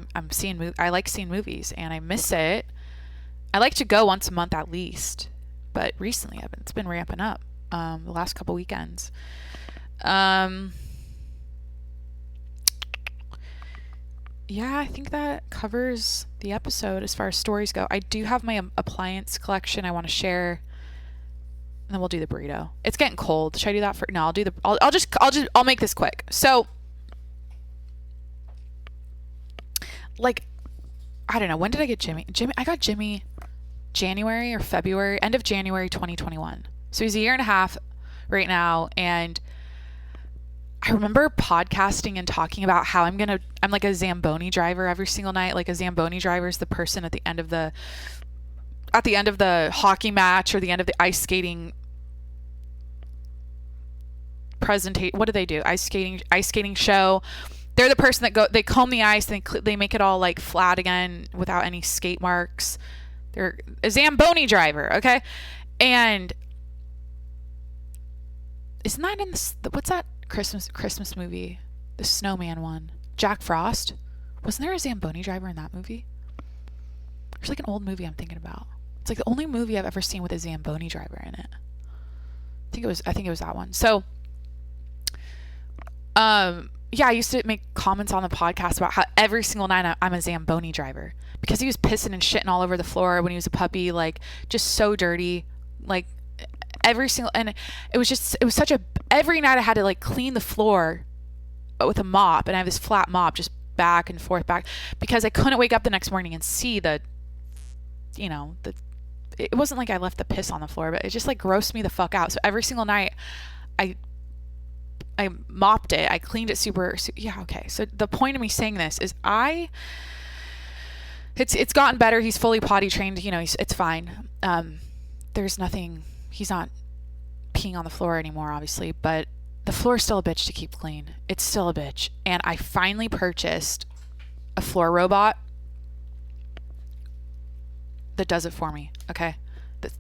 I like seeing movies, and I miss it. I like to go once a month at least. But recently, it's been ramping up the last couple weekends. Yeah, I think that covers the episode as far as stories go. I do have my appliance collection I want to share, and then we'll do the burrito. It's getting cold. Should I do that for? No, I'll make this quick. So, like, I don't know. When did I get Jimmy? I got Jimmy January or February, end of January 2021. So he's a year and a half right now, and I remember podcasting and talking about how I'm like a Zamboni driver every single night. Like, a Zamboni driver is the person at the end of the hockey match or the end of the ice skating presentation. What do they do? Ice skating show. They're the person that they comb the ice and they make it all like flat again without any skate marks. They're a Zamboni driver, okay? And isn't that in what's that Christmas movie? The snowman one. Jack Frost? Wasn't there a Zamboni driver in that movie? There's like an old movie I'm thinking about. It's like the only movie I've ever seen with a Zamboni driver in it. I think it was that one. So yeah, I used to make comments on the podcast about how every single night I'm a Zamboni driver, because he was pissing and shitting all over the floor when he was a puppy, like just so dirty, like and it was such every night I had to like clean the floor with a mop, and I have this flat mop just back and forth because I couldn't wake up the next morning and see it wasn't like I left the piss on the floor, but it just like grossed me the fuck out. So every single night I mopped it. I cleaned it super yeah, okay. So the point of me saying this is it's gotten better. He's fully potty trained, it's fine. There's nothing, he's not peeing on the floor anymore, obviously, but the floor is still a bitch to keep clean. It's still a bitch. And I finally purchased a floor robot that does it for me, okay?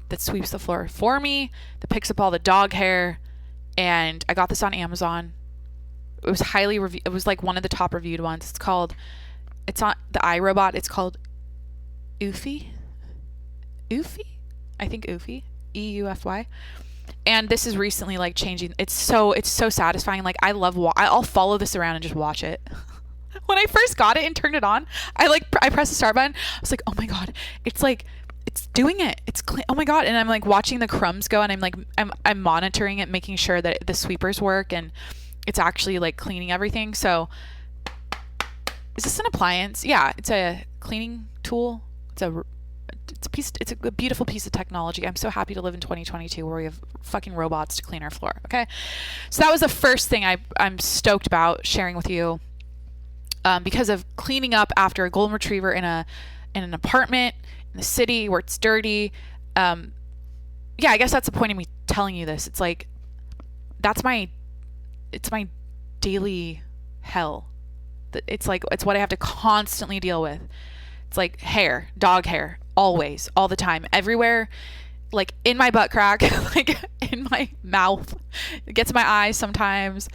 That sweeps the floor for me, that picks up all the dog hair. And I got this on Amazon. It was highly reviewed. It was like one of the top reviewed ones. It's not the iRobot. It's called Eufy. I think Eufy. EUFY. And this is recently like changing. It's so satisfying. Like, I'll follow this around and just watch it. When I first got it and turned it on, I pressed the start button. I was like, oh my God, it's doing it. It's clean. Oh my God. And I'm like watching the crumbs go, and I'm monitoring it, making sure that the sweepers work and it's actually like cleaning everything. So Is this an appliance? Yeah, it's a cleaning tool. It's a beautiful piece of technology. I'm so happy to live in 2022 where we have fucking robots to clean our floor. Okay. So that was the first thing I'm stoked about sharing with you, because of cleaning up after a golden retriever in an apartment in the city where it's dirty. Yeah, I guess that's the point of me telling you this. It's like, it's my daily hell. It's what I have to constantly deal with. It's like hair, dog hair, always, all the time, everywhere, like in my butt crack, like in my mouth. It gets in my eyes sometimes.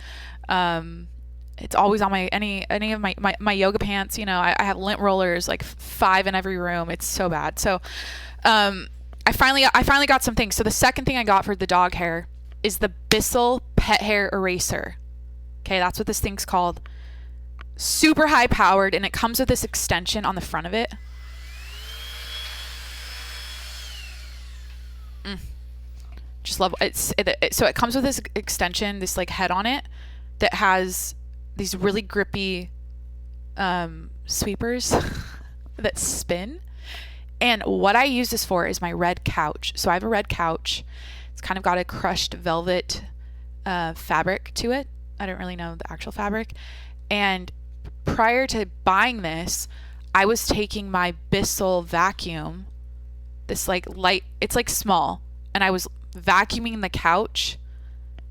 It's always on any of my yoga pants. You know, I have lint rollers, like 5 in every room. It's so bad. So, I finally got some things. So the second thing I got for the dog hair is the Bissell Pet Hair Eraser. Okay, that's what this thing's called. Super high powered, and it comes with this extension on the front of it. Just love it. So it comes with this extension, this like head on it that has these really grippy sweepers that spin. And what I use this for is my red couch. So I have a red couch. It's kind of got a crushed velvet fabric to it. I don't really know the actual fabric. And prior to buying this, I was taking my Bissell vacuum, this like light, it's like small, and I was vacuuming the couch.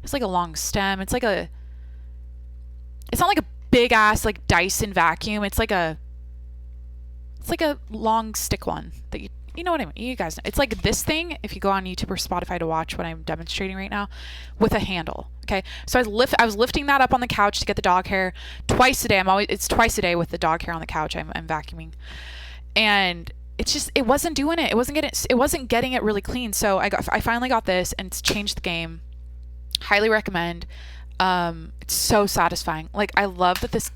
It's like a long stem. It's not like a big ass like Dyson vacuum. It's like a long stick one that you know what I mean. You guys know. It's like this thing, if you go on YouTube or Spotify to watch what I'm demonstrating right now, with a handle. Okay. So I was lifting that up on the couch to get the dog hair twice a day. It's twice a day with the dog hair on the couch. I'm vacuuming. And it wasn't doing it. It wasn't getting it really clean. So I finally got this, and it's changed the game. Highly recommend. It's so satisfying. Like, I love that this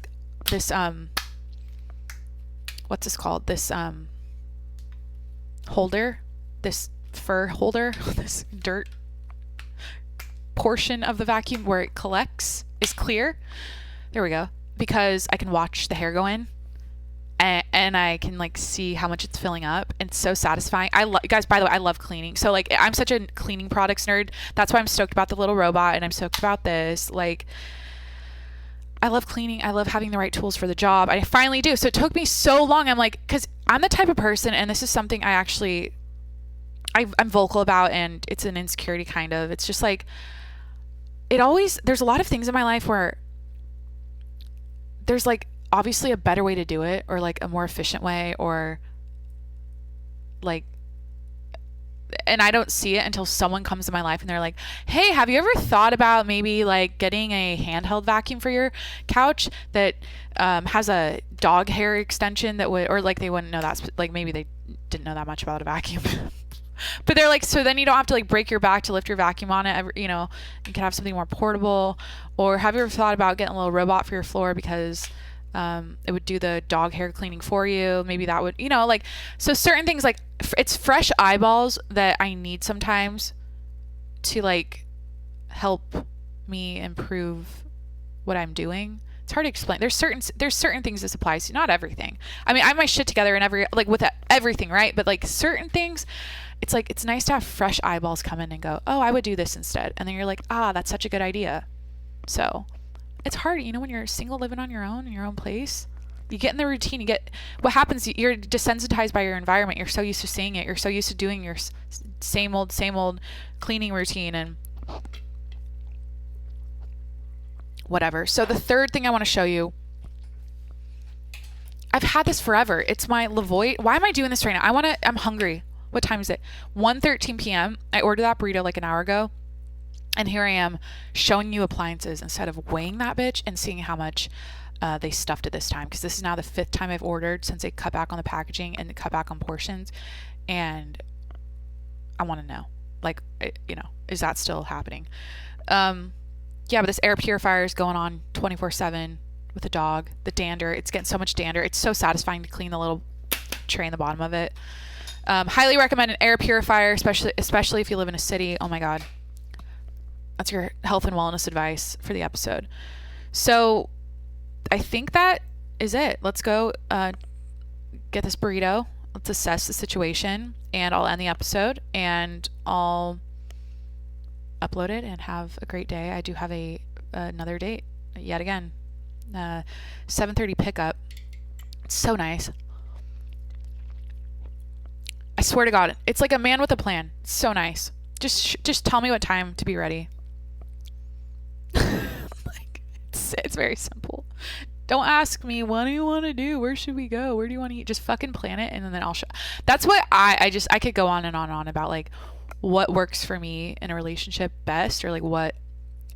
what's this called? This holder, this fur holder, this dirt portion of the vacuum where it collects is clear. There we go. Because I can watch the hair go in, and I can like see how much it's filling up. And it's so satisfying. Guys, by the way, I love cleaning. So like, I'm such a cleaning products nerd. That's why I'm stoked about the little robot, and I'm stoked about this. Like, I love cleaning. I love having the right tools for the job. I finally do. So it took me so long. I'm like, because I'm the type of person, and this is something I'm vocal about, and it's an insecurity kind of. It's just like, there's a lot of things in my life where there's like obviously a better way to do it, or like a more efficient way, or like, and I don't see it until someone comes in my life and they're like, hey, have you ever thought about maybe like getting a handheld vacuum for your couch that has a dog hair extension that would, or like they wouldn't know that, like maybe they didn't know that much about a vacuum. But they're like, so then you don't have to like break your back to lift your vacuum on it, you know, you can have something more portable. Or have you ever thought about getting a little robot for your floor because it would do the dog hair cleaning for you? Maybe that would, you know, like, so certain things, like it's fresh eyeballs that I need sometimes to like help me improve what I'm doing. It's hard to explain. There's certain things this applies to, not everything. I mean, I have my shit together and with everything, right? But like certain things, it's like, it's nice to have fresh eyeballs come in and go, oh, I would do this instead. And then you're like, that's such a good idea. So it's hard, you know, when you're single, living on your own in your own place, you get in the routine, what happens, you're desensitized by your environment. You're so used to seeing it. You're so used to doing your same old cleaning routine and whatever. So the third thing I want to show you, I've had this forever. It's my Lavoie. Why am I doing this right now? I'm hungry. What time is it? 1:13 p.m. I ordered that burrito like an hour ago. And here I am showing you appliances instead of weighing that bitch and seeing how much they stuffed it this time. Because this is now the 5th time I've ordered since they cut back on the packaging and cut back on portions. And I want to know, like, you know, is that still happening? Yeah, but this air purifier is going on 24/7 with the dog. The dander, it's getting so much dander. It's so satisfying to clean the little tray in the bottom of it. Highly recommend an air purifier, especially if you live in a city. Oh my God. That's your health and wellness advice for the episode. So I think that is it. Let's go get this burrito. Let's assess the situation, and I'll end the episode and I'll upload it and have a great day. I do have another date yet again. 7:30 pickup. It's so nice. I swear to God, it's like a man with a plan. It's so nice. Just tell me what time to be ready. Like it's very simple. Don't ask me, what do you want to do? Where should we go? Where do you want to eat? Just fucking plan it, and then I'll show. That's what I could go on and on about like what works for me in a relationship best, or like what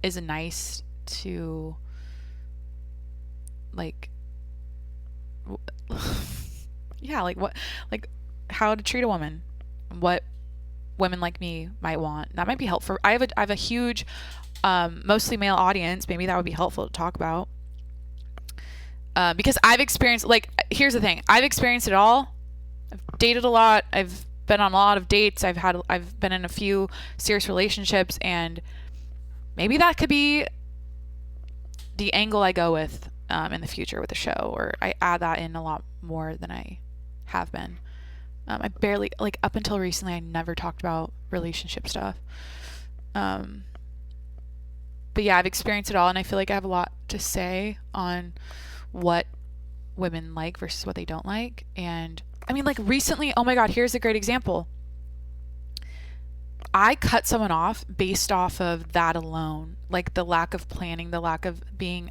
is nice to like yeah, like what, like how to treat a woman, what women like me might want. That might be helpful. I have a huge mostly male audience. Maybe that would be helpful to talk about. Because I've experienced, like, here's the thing. I've experienced it all. I've dated a lot. I've been on a lot of dates. I've been in a few serious relationships, and maybe that could be the angle I go with in the future with the show, or I add that in a lot more than I have been. I barely, like, up until recently, I never talked about relationship stuff. But yeah, I've experienced it all, and I feel like I have a lot to say on what women like versus what they don't like. And I mean, like, recently, oh my God, here's a great example. I cut someone off based off of that alone, like the lack of planning, the lack of being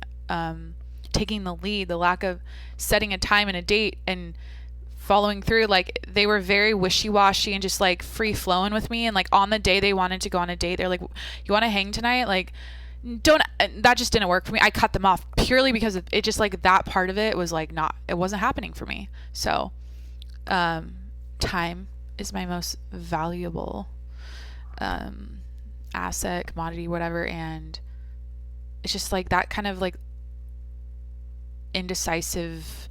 taking the lead, the lack of setting a time and a date and following through. Like, they were very wishy-washy and just like free flowing with me, and like on the day they wanted to go on a date, they're like, you want to hang tonight? Like, that just didn't work for me. I cut them off purely because it just, like, that part of it was like it wasn't happening for me. So time is my most valuable asset, commodity, whatever, and it's just like that kind of like indecisive,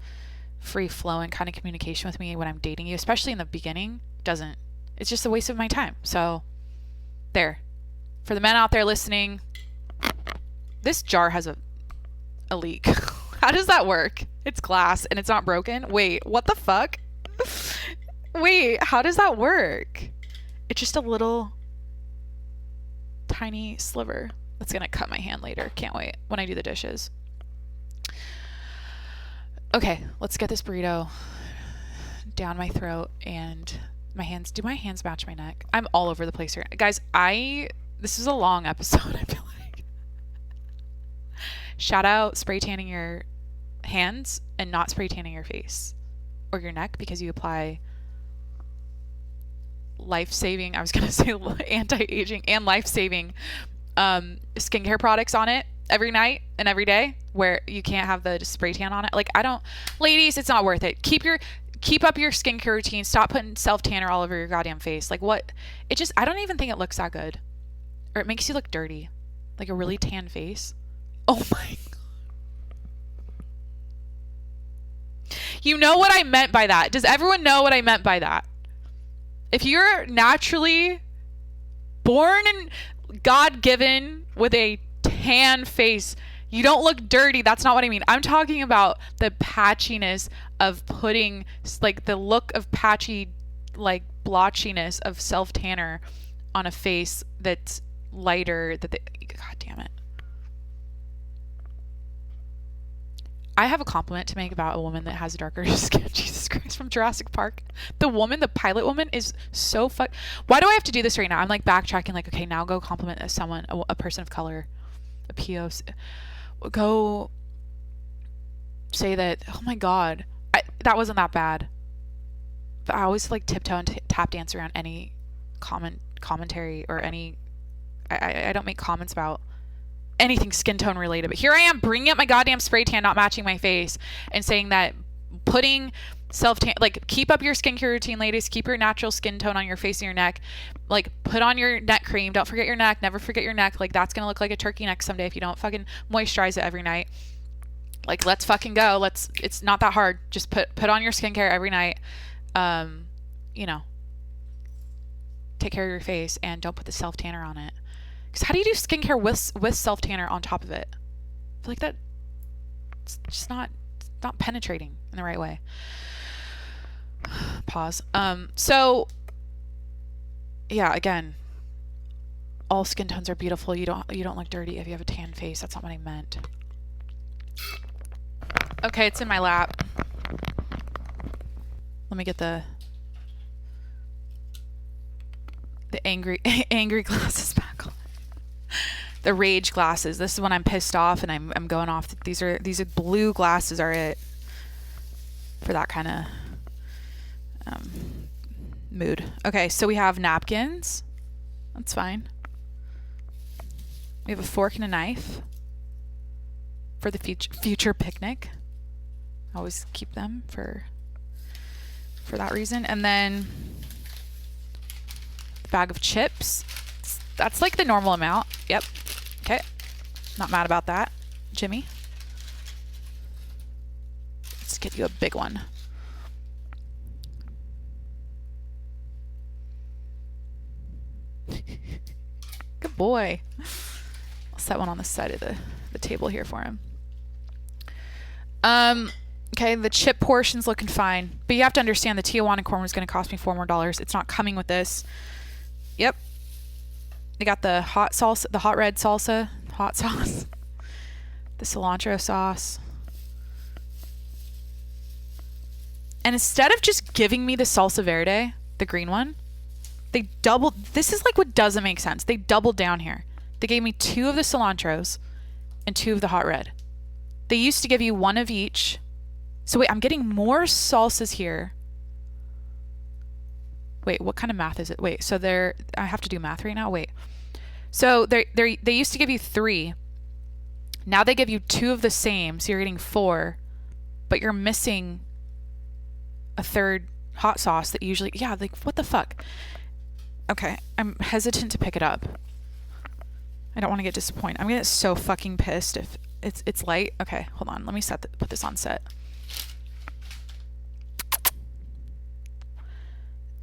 free flowing kind of communication with me when I'm dating you, especially in the beginning, it's just a waste of my time. So there, for the men out there listening, this jar has a leak. How does that work? It's glass and it's not broken. Wait, what the fuck? Wait, how does that work? It's just a little tiny sliver. That's gonna cut my hand later. Can't wait when I do the dishes. Okay, let's get this burrito down my throat and my hands. Do my hands match my neck? I'm all over the place here. Guys, this is a long episode, I feel like. Shout out spray tanning your hands and not spray tanning your face or your neck, because you apply life-saving, I was going to say anti-aging and life-saving skincare products on it every night and every day, where you can't have the spray tan on it. Like, ladies, it's not worth it. Keep up your skincare routine. Stop putting self-tanner all over your goddamn face. Like, what? I don't even think it looks that good. Or it makes you look dirty. Like a really tan face. Oh my God. You know what I meant by that? Does everyone know what I meant by that? If you're naturally born and God-given with a tan face, you don't look dirty. That's not what I mean. I'm talking about the patchiness of putting, like, the look of patchy, like, blotchiness of self-tanner on a face that's lighter. God damn it. I have a compliment to make about a woman that has darker skin. Jesus Christ, from Jurassic Park. The pilot woman is so Why do I have to do this right now? I'm like backtracking, like, okay, now go compliment someone, a person of color, a POC. Go say that, oh my God, that wasn't that bad. But I always like tiptoe and tap dance around any commentary or any, I don't make comments about anything skin tone related, but here I am bringing up my goddamn spray tan not matching my face and saying that putting self-tan, like, keep up your skincare routine, ladies. Keep your natural skin tone on your face and your neck. Like, put on your neck cream. Don't forget your neck. Never forget your neck. Like, that's gonna look like a turkey neck someday if you don't fucking moisturize it every night. Like, let's fucking go. It's not that hard. Just put on your skincare every night. Take care of your face and don't put the self-tanner on it. Because how do you do skincare with self-tanner on top of it? I feel like it's just not not penetrating in the right way. Pause. So yeah, again, all skin tones are beautiful. You don't look dirty if you have a tan face. That's not what I meant. Okay, it's in my lap. Let me get the angry glasses back on. The rage glasses. This is when I'm pissed off and I'm going off. These are blue glasses are it for that kind of mood. Okay, so we have napkins. That's fine. We have a fork and a knife for the future picnic. Always keep them for that reason. And then the bag of chips. That's like the normal amount. Yep. Okay. Not mad about that, Jimmy. Let's get you a big one. Good boy. I'll set one on the side of the table here for him. Okay, the chip portion's looking fine. But you have to understand the Tijuana corn was going to cost me $4 more. It's not coming with this. Yep. They got the hot salsa, the hot red salsa, hot sauce, the cilantro sauce. And instead of just giving me the salsa verde, the green one, they doubled. This is like what doesn't make sense. They doubled down here. They gave me 2 of the cilantros and 2 of the hot red. They used to give you 1 of each. So wait, I'm getting more salsas here. Wait, what kind of math is it? Wait, so I have to do math right now? Wait. So they used to give you 3. Now they give you 2 of the same, so you're getting 4, but you're missing a 3rd hot sauce that usually, yeah, like what the fuck? Okay, I'm hesitant to pick it up. I don't want to get disappointed. I'm gonna get so fucking pissed if it's light. Okay, hold on. Let me put this on set.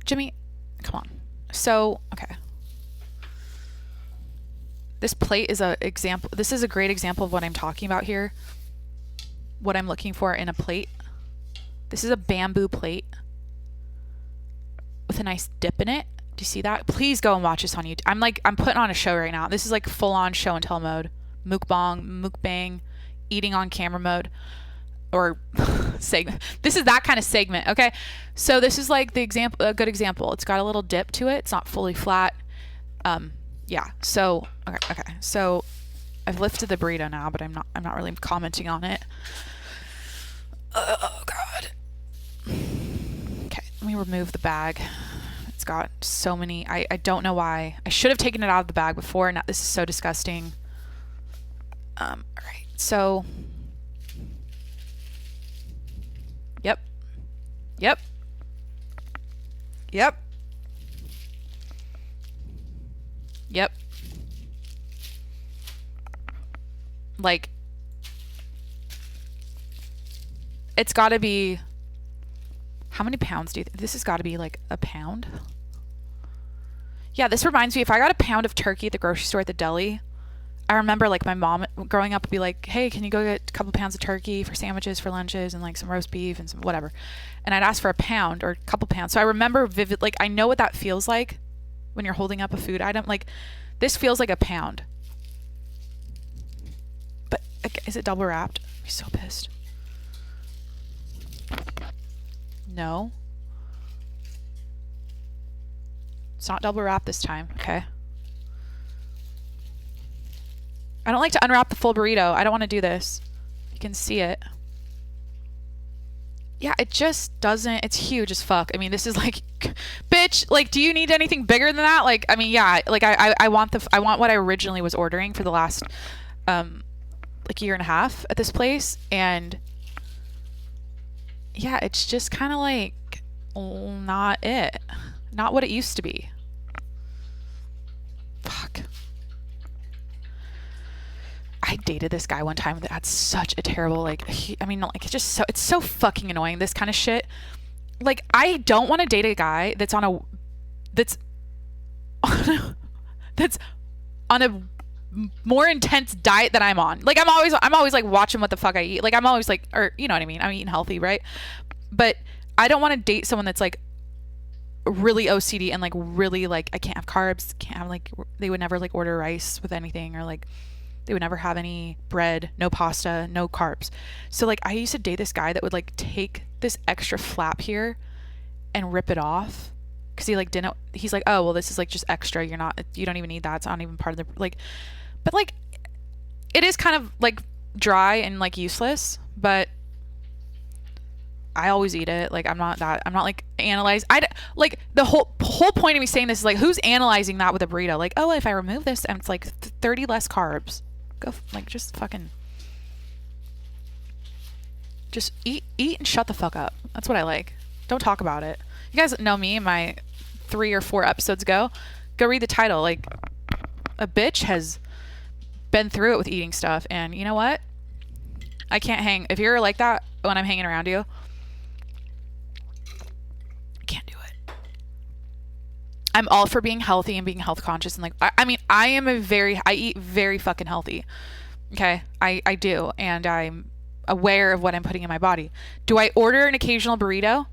Jimmy, come on. So, okay. This plate is a example. This is a great example of what I'm talking about here. What I'm looking for in a plate. This is a bamboo plate with a nice dip in it. Do you see that? Please go and watch this on YouTube. I'm putting on a show right now. This is like full on show and tell mode. Mukbang, eating on camera mode. Or segment. This is that kind of segment. Okay. So this is like a good example. It's got a little dip to it. It's not fully flat. Yeah. So, okay. So I've lifted the burrito now, but I'm not really commenting on it. Oh God. Okay. Let me remove the bag. It's got so many, I don't know why. I should have taken it out of the bag before. Now this is so disgusting. All right. So, Yep. Like, it's got to be, how many pounds do you think? This has got to be like a pound. Yeah, this reminds me, if I got a pound of turkey at the grocery store at the deli, I remember like my mom growing up would be like, hey, can you go get a couple pounds of turkey for sandwiches, for lunches, and like some roast beef and some whatever. And I'd ask for a pound or a couple pounds. So I remember like I know what that feels like when you're holding up a food item. Like this feels like a pound. But is it double wrapped? I'd be so pissed. No. It's not double wrapped this time. Okay. I don't like to unwrap the full burrito. I don't want to do this. You can see it. Yeah, it just doesn't. It's huge as fuck. I mean, this is like, bitch, like, do you need anything bigger than that? Like, I mean, yeah, like I want what I originally was ordering for the last, like year and a half at this place. And yeah, it's just kind of like not it. Not what it used to be. Fuck. I dated this guy one time that had such a terrible, like, it's so fucking annoying, this kind of shit. Like, I don't want to date a guy that's on a more intense diet that I'm on. Like I'm always like watching what the fuck I eat. Like I'm always like, or you know what I mean? I'm eating healthy, right? But I don't want to date someone that's like really OCD and like really like I can't have carbs, can't have like they would never like order rice with anything, or like they would never have any bread, no pasta, no carbs. So like I used to date this guy that would like take this extra flap here and rip it off because he like didn't. He's like, oh well, this is like just extra. You don't even need that. It's not even part of the like. But like, it is kind of like dry and like useless. But I always eat it. Like I'm not like like the whole point of me saying this is like, who's analyzing that with a burrito? Like, oh, if I remove this and it's like 30 less carbs, go like just fucking just eat and shut the fuck up. That's what I like. Don't talk about it. You guys know me in my 3 or 4 episodes ago. Go read the title. Like a bitch has been through it with eating stuff, and you know what? I can't hang. If you're like that when I'm hanging around you, can't do it. I'm all for being healthy and being health conscious and like I mean I eat very fucking healthy. Okay? I do, and I'm aware of what I'm putting in my body. Do I order an occasional burrito?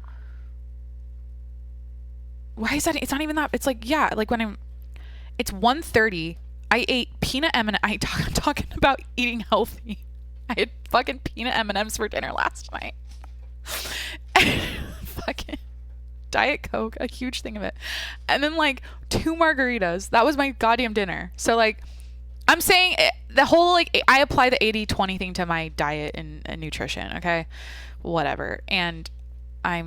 Why is that? It's not even that. It's like, yeah, like when it's 1:30, I ate peanut M&M. I'm talking about eating healthy. I had fucking peanut M&Ms for dinner last night. Fucking Diet Coke, a huge thing of it. And then like 2 margaritas. That was my goddamn dinner. So like, I'm saying the whole like, I apply the 80-20 thing to my diet and nutrition. Okay. Whatever. And I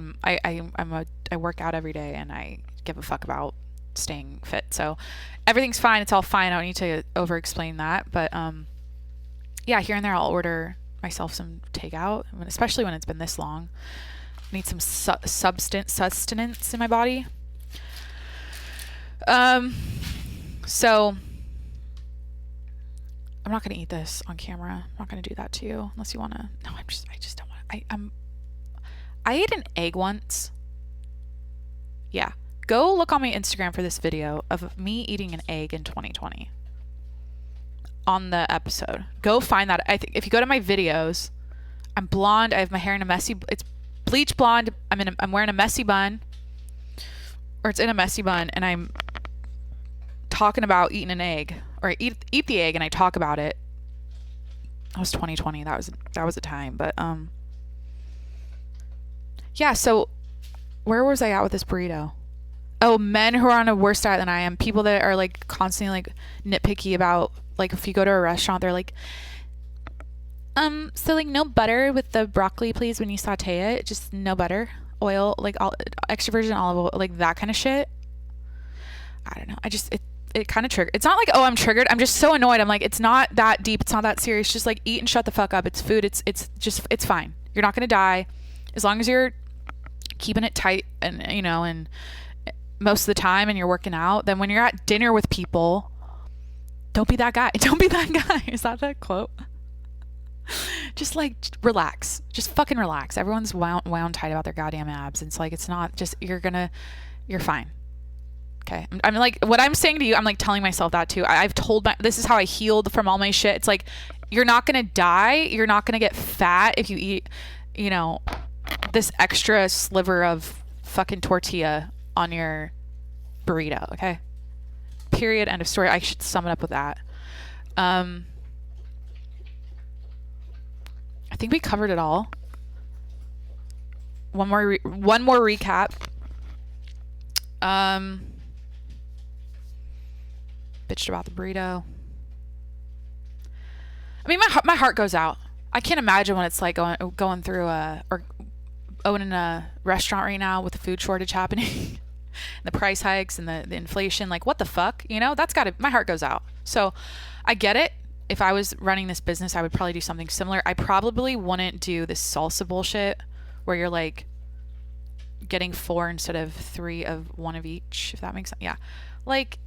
work out every day and I give a fuck about staying fit. So everything's fine. It's all fine. I don't need to over explain that. But, yeah, here and there I'll order myself some takeout, especially when it's been this long. I need some sustenance in my body. So I'm not going to eat this on camera. I'm not going to do that to you unless you want to. No, I just don't want to. I ate an egg once. Yeah. Go look on my Instagram for this video of me eating an egg in 2020. On the episode. Go find that. I think if you go to my videos, I'm blonde. I have my hair in it's bleach blonde. I'm wearing a messy bun. Or it's in a messy bun, and I'm talking about eating an egg. Or I eat the egg and I talk about it. That was 2020. That was a time. But yeah, so where was I at with this burrito? Oh, men who are on a worse diet than I am. People that are like constantly like nitpicky about like if you go to a restaurant, they're like, so like no butter with the broccoli, please, when you saute it. Just no butter, oil, like all extra virgin olive oil, like that kind of shit. I don't know. It kind of triggered. It's not like, oh, I'm triggered. I'm just so annoyed. I'm like, it's not that deep. It's not that serious. Just like eat and shut the fuck up. It's food. It's fine. You're not going to die as long as you're keeping it tight and, you know, and most of the time and you're working out. Then when you're at dinner with people, don't be that guy. Don't be that guy. Is that quote? Just like relax. Just fucking relax. Everyone's wound tight about their goddamn abs. It's like, it's not just, you're fine. Okay. I'm like, what I'm saying to you, I'm like telling myself that too. I've told this is how I healed from all my shit. It's like, you're not going to die. You're not going to get fat if you eat, you know, this extra sliver of fucking tortilla on your burrito. Okay. Period. End of story. I should sum it up with that. I think we covered it all. One more recap. Bitched about the burrito. I mean, my heart goes out. I can't imagine what it's like going through or owning a restaurant right now with the food shortage happening, the price hikes and the inflation. Like, what the fuck? You know, my heart goes out. So I get it. If I was running this business, I would probably do something similar. I probably wouldn't do this salsa bullshit where you're like getting 4 instead of 3 of one of each, if that makes sense. Yeah. Like,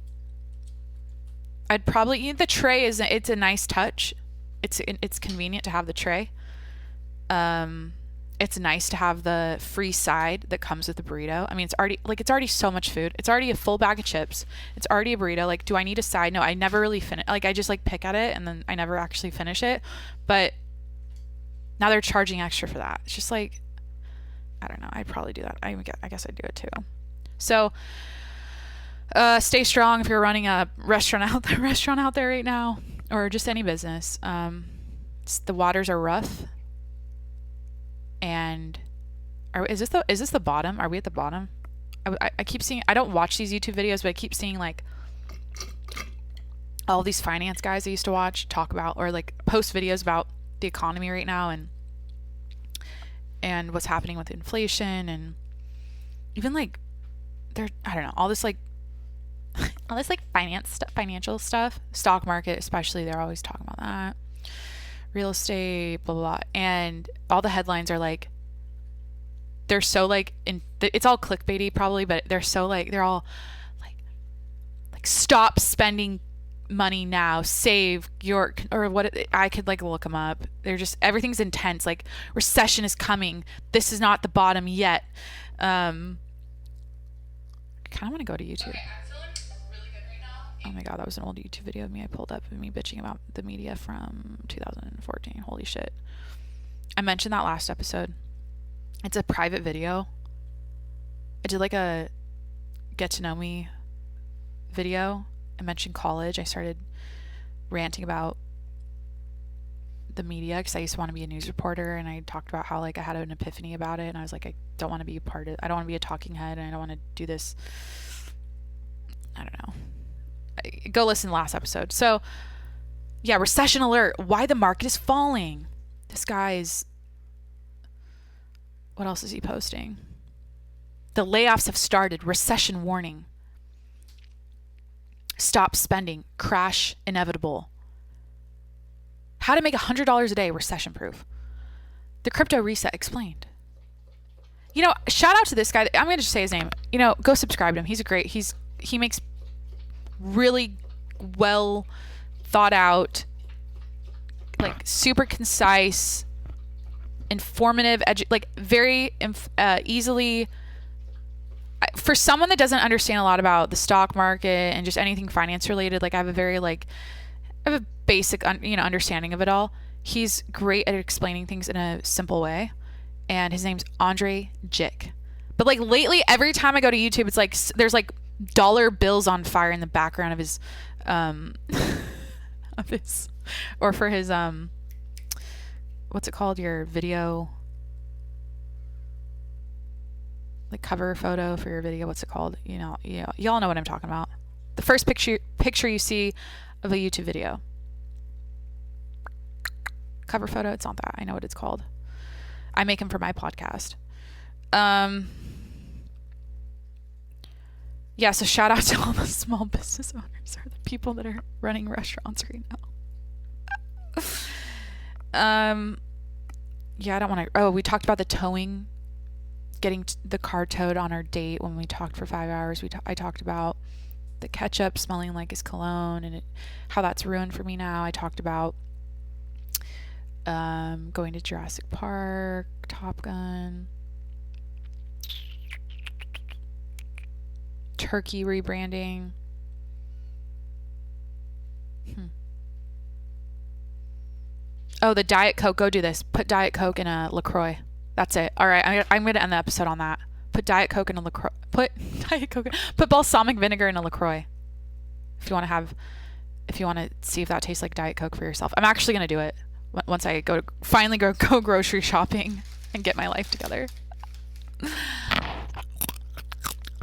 I'd probably the tray it's a nice touch. It's convenient to have the tray. it's nice to have the free side that comes with the burrito. I mean, it's already so much food. It's already a full bag of chips. It's already a burrito. Like, do I need a side? No, I never really finish. Like, I just like pick at it and then I never actually finish it. But now they're charging extra for that. It's just like, I don't know. I'd probably do that. I guess I'd do it too. So, stay strong if you're running a restaurant out there right now, or just any business. The waters are rough. And is this the bottom? Are we at the bottom? I keep seeing, I don't watch these YouTube videos, but I keep seeing like all these finance guys I used to watch talk about, or like post videos about the economy right now and what's happening with inflation, and even like I don't know, all this like financial stuff, stock market especially, they're always talking about that. Real estate, blah, blah, blah. And all the headlines are like, they're so like, it's all clickbaity probably, but they're so like, they're all like stop spending money now, save your, or what, I could like look them up. They're just, everything's intense. Like, recession is coming. This is not the bottom yet. I kind of want to go to YouTube. Okay, I'm feeling really good right now. Oh my God, that was an old YouTube video of me I pulled up of me bitching about the media from 2014. Holy shit. I mentioned that last episode. It's a private video. I did like a get to know me video. I mentioned college. I started ranting about the media because I used to want to be a news reporter, and I talked about how like I had an epiphany about it, and I was like, I don't want to be I don't want to be a talking head, and I don't want to do this. I don't know. Go listen to the last episode. So yeah, recession alert. Why the market is falling. This guy's, what else is he posting? The layoffs have started. Recession warning. Stop spending. Crash inevitable. How to make $100 a day recession proof. The crypto reset explained. You know, shout out to this guy. I'm going to just say his name. You know, go subscribe to him. He makes really well thought out, like super concise, informative, like very easily, for someone that doesn't understand a lot about the stock market and just anything finance related. Like, I have a basic understanding of it all. He's great at explaining things in a simple way, and his name's Andre Jick. But like lately, every time I go to YouTube, it's like there's like dollar bills on fire in the background of his or for his what's it called, your video, like cover photo for your video, what's it called? Y'all know what I'm talking about. The first picture you see of a YouTube video. Cover photo, it's not that. I know what it's called. I make them for my podcast. Yeah, so shout out to all the small business owners, or the people that are running restaurants right now. Yeah, I don't want to. Oh, we talked about the towing, getting the car towed on our date when we talked for 5 hours. I talked about the ketchup smelling like his cologne, and how that's ruined for me now. I talked about going to Jurassic Park, Top Gun, turkey rebranding. Oh, the Diet Coke. Go do this. Put Diet Coke in a LaCroix. That's it. All right. I'm going to end the episode on that. Put Diet Coke in a LaCroix. Put balsamic vinegar in a LaCroix. If you want to see if that tastes like Diet Coke for yourself. I'm actually going to do it once I finally go grocery shopping and get my life together. A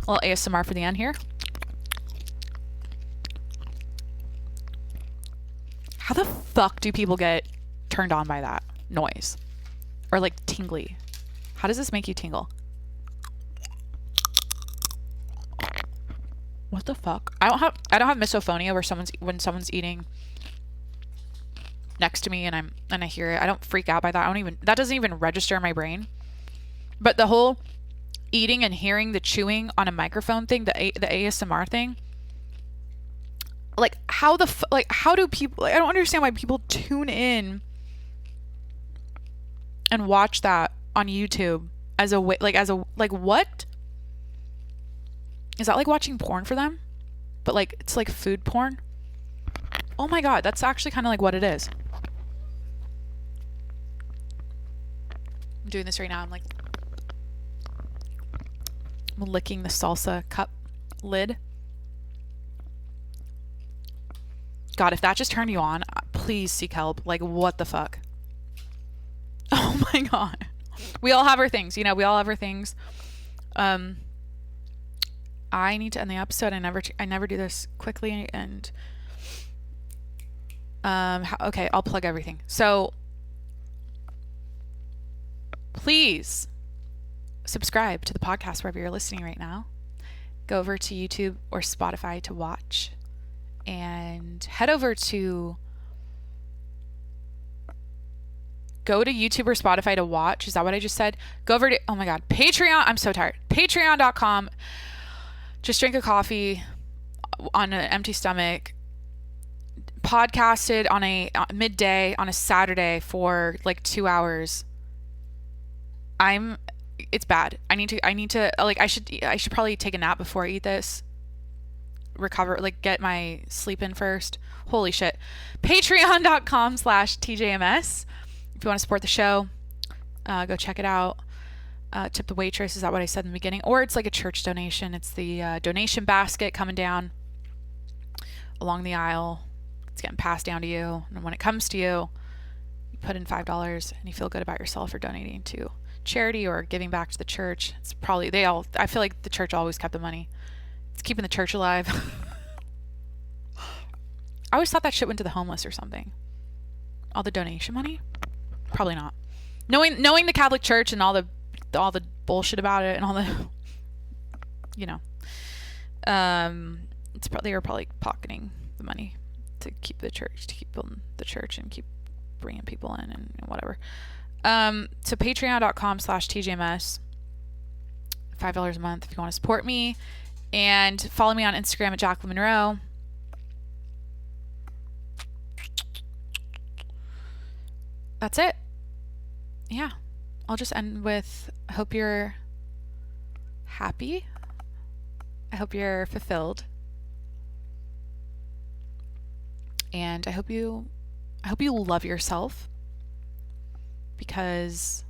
little ASMR for the end here. How the fuck do people get turned on by that noise? Or like tingly? How does this make you tingle? What the fuck? I don't have misophonia where when someone's eating next to me and I hear it. I don't freak out by that. That doesn't even register in my brain. But the whole eating and hearing the chewing on a microphone thing, the ASMR thing, like how do people, I don't understand why people tune in and watch that on YouTube as a way, like what? Is that like watching porn for them? But like, it's like food porn? Oh my God, that's actually kind of like what it is. I'm doing this right now. I'm licking the salsa cup lid. God, if that just turned you on, please seek help. Like, what the fuck? Oh my God. We all have our things, you know, we all have our things. I need to end the episode. I never do this quickly, and okay, I'll plug everything. So please subscribe to the podcast wherever you're listening right now. Go over to YouTube or Spotify to watch, and go to YouTube or Spotify to watch. Is that what I just said? Go over to, oh my God, Patreon. I'm so tired. Patreon.com. Just drink a coffee on an empty stomach. Podcasted on a midday on a Saturday for like 2 hours. It's bad. I need to like, I should probably take a nap before I eat this. Recover, like get my sleep in first. Holy shit. Patreon.com/tjms. If you want to support the show, go check it out. Tip the waitress. Is that what I said in the beginning? Or it's like a church donation. It's the donation basket coming down along the aisle. It's getting passed down to you. And when it comes to you, you put in $5 and you feel good about yourself for donating to charity or giving back to the church. It's probably, I feel like the church always kept the money. It's keeping the church alive. I always thought that shit went to the homeless or something. All the donation money? Probably not. Knowing the Catholic Church and all the bullshit about it and all the, you know, they were probably pocketing the money to keep building the church and keep bringing people in and whatever. So patreon.com/tjms, $5 a month if you want to support me, and follow me on Instagram at Jacqueline Monroe. That's it. Yeah. I'll just end with, I hope you're happy. I hope you're fulfilled. And I hope you love yourself, because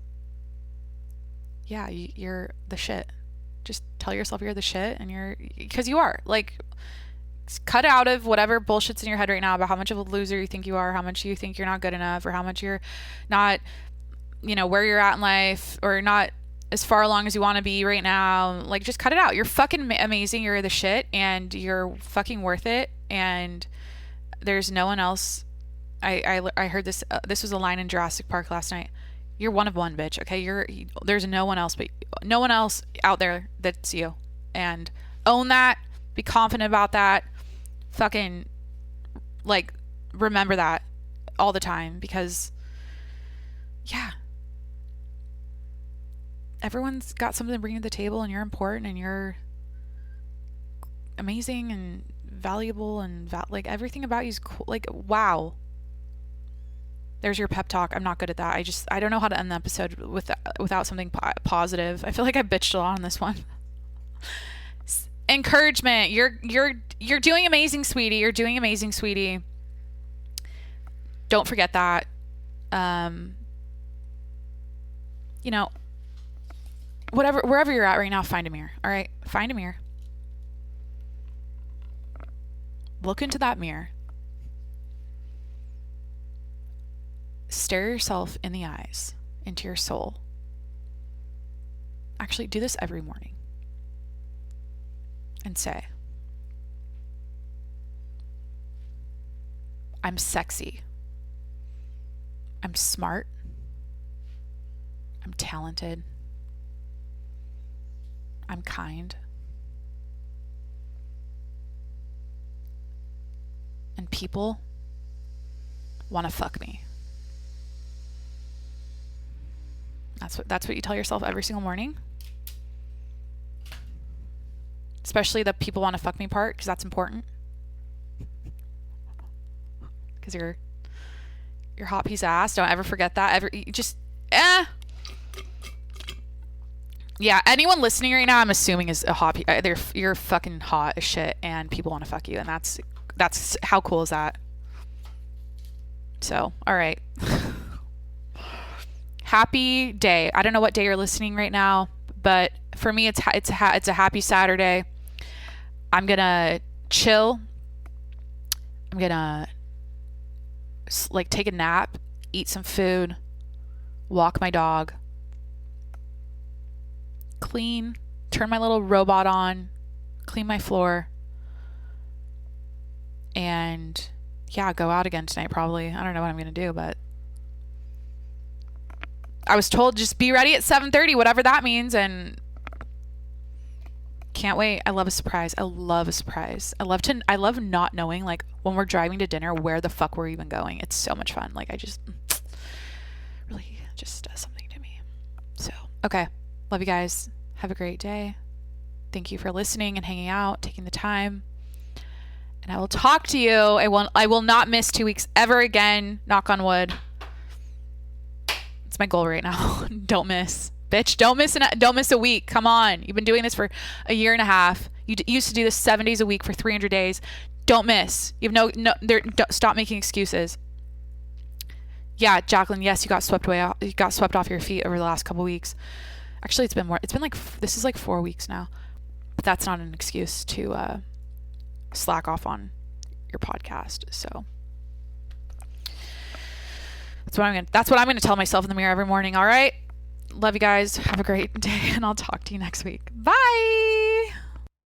yeah, you're the shit. Just tell yourself you're the shit, and because you are. Like, cut out of whatever bullshit's in your head right now about how much of a loser you think you are, how much you think you're not good enough, or how much you're not, you know, where you're at in life, or not as far along as you want to be right now. Like, just cut it out. You're fucking amazing. You're the shit, and you're fucking worth it. And there's no one else. I heard this. This was a line in Jurassic Park last night. You're one of one, bitch. Okay, there's no one else, but no one else out there that's you. And own that. Be confident about that. Fucking, like, remember that all the time, because yeah, everyone's got something to bring to the table, and you're important, and you're amazing and valuable, and like, everything about you is cool. Like, wow. There's your pep talk. I'm not good at that. I don't know how to end the episode without something positive. I feel like I bitched a lot on this one. Encouragement. You're doing amazing, sweetie. You're doing amazing, sweetie. Don't forget that. You know, wherever you're at right now, find a mirror. All right? Find a mirror. Look into that mirror. Stare yourself in the eyes, into your soul. Actually, do this every morning. And say, I'm sexy. I'm smart. I'm talented. I'm kind. And people want to fuck me. That's what you tell yourself every single morning. Especially the people want to fuck me part, because that's important. Because you're hot piece of ass. Don't ever forget that. Yeah, anyone listening right now, I'm assuming is a hot. You're fucking hot as shit, and people want to fuck you, and that's how cool is that? So, all right. Happy day. I don't know what day you're listening right now, but for me, it's a happy Saturday. I'm gonna chill. I'm gonna like take a nap, eat some food, walk my dog, clean, turn my little robot on, clean my floor, and yeah, go out again tonight probably. I don't know what I'm gonna do, but I was told just be ready at 7:30, whatever that means, and can't wait. I love a surprise. I love a surprise. I love not knowing, like, when we're driving to dinner where the fuck we're even going. It's so much fun. Like, I just really just does something to me. So, okay. Love you guys. Have a great day. Thank you for listening and hanging out, taking the time. And I will talk to you. I will not miss 2 weeks ever again. Knock on wood. It's my goal right now. Don't miss. Bitch, don't miss a week. Come on. You've been doing this for a year and a half. You used to do this 7 days a week for 300 days. Don't miss. Stop making excuses. Yeah, Jacqueline, yes, you got swept off your feet over the last couple weeks. Actually, it's been more. It's been like, this is like 4 weeks now. But that's not an excuse to slack off on your podcast. So that's what I'm gonna tell myself in the mirror every morning. All right. Love you guys. Have a great day, and I'll talk to you next week. Bye.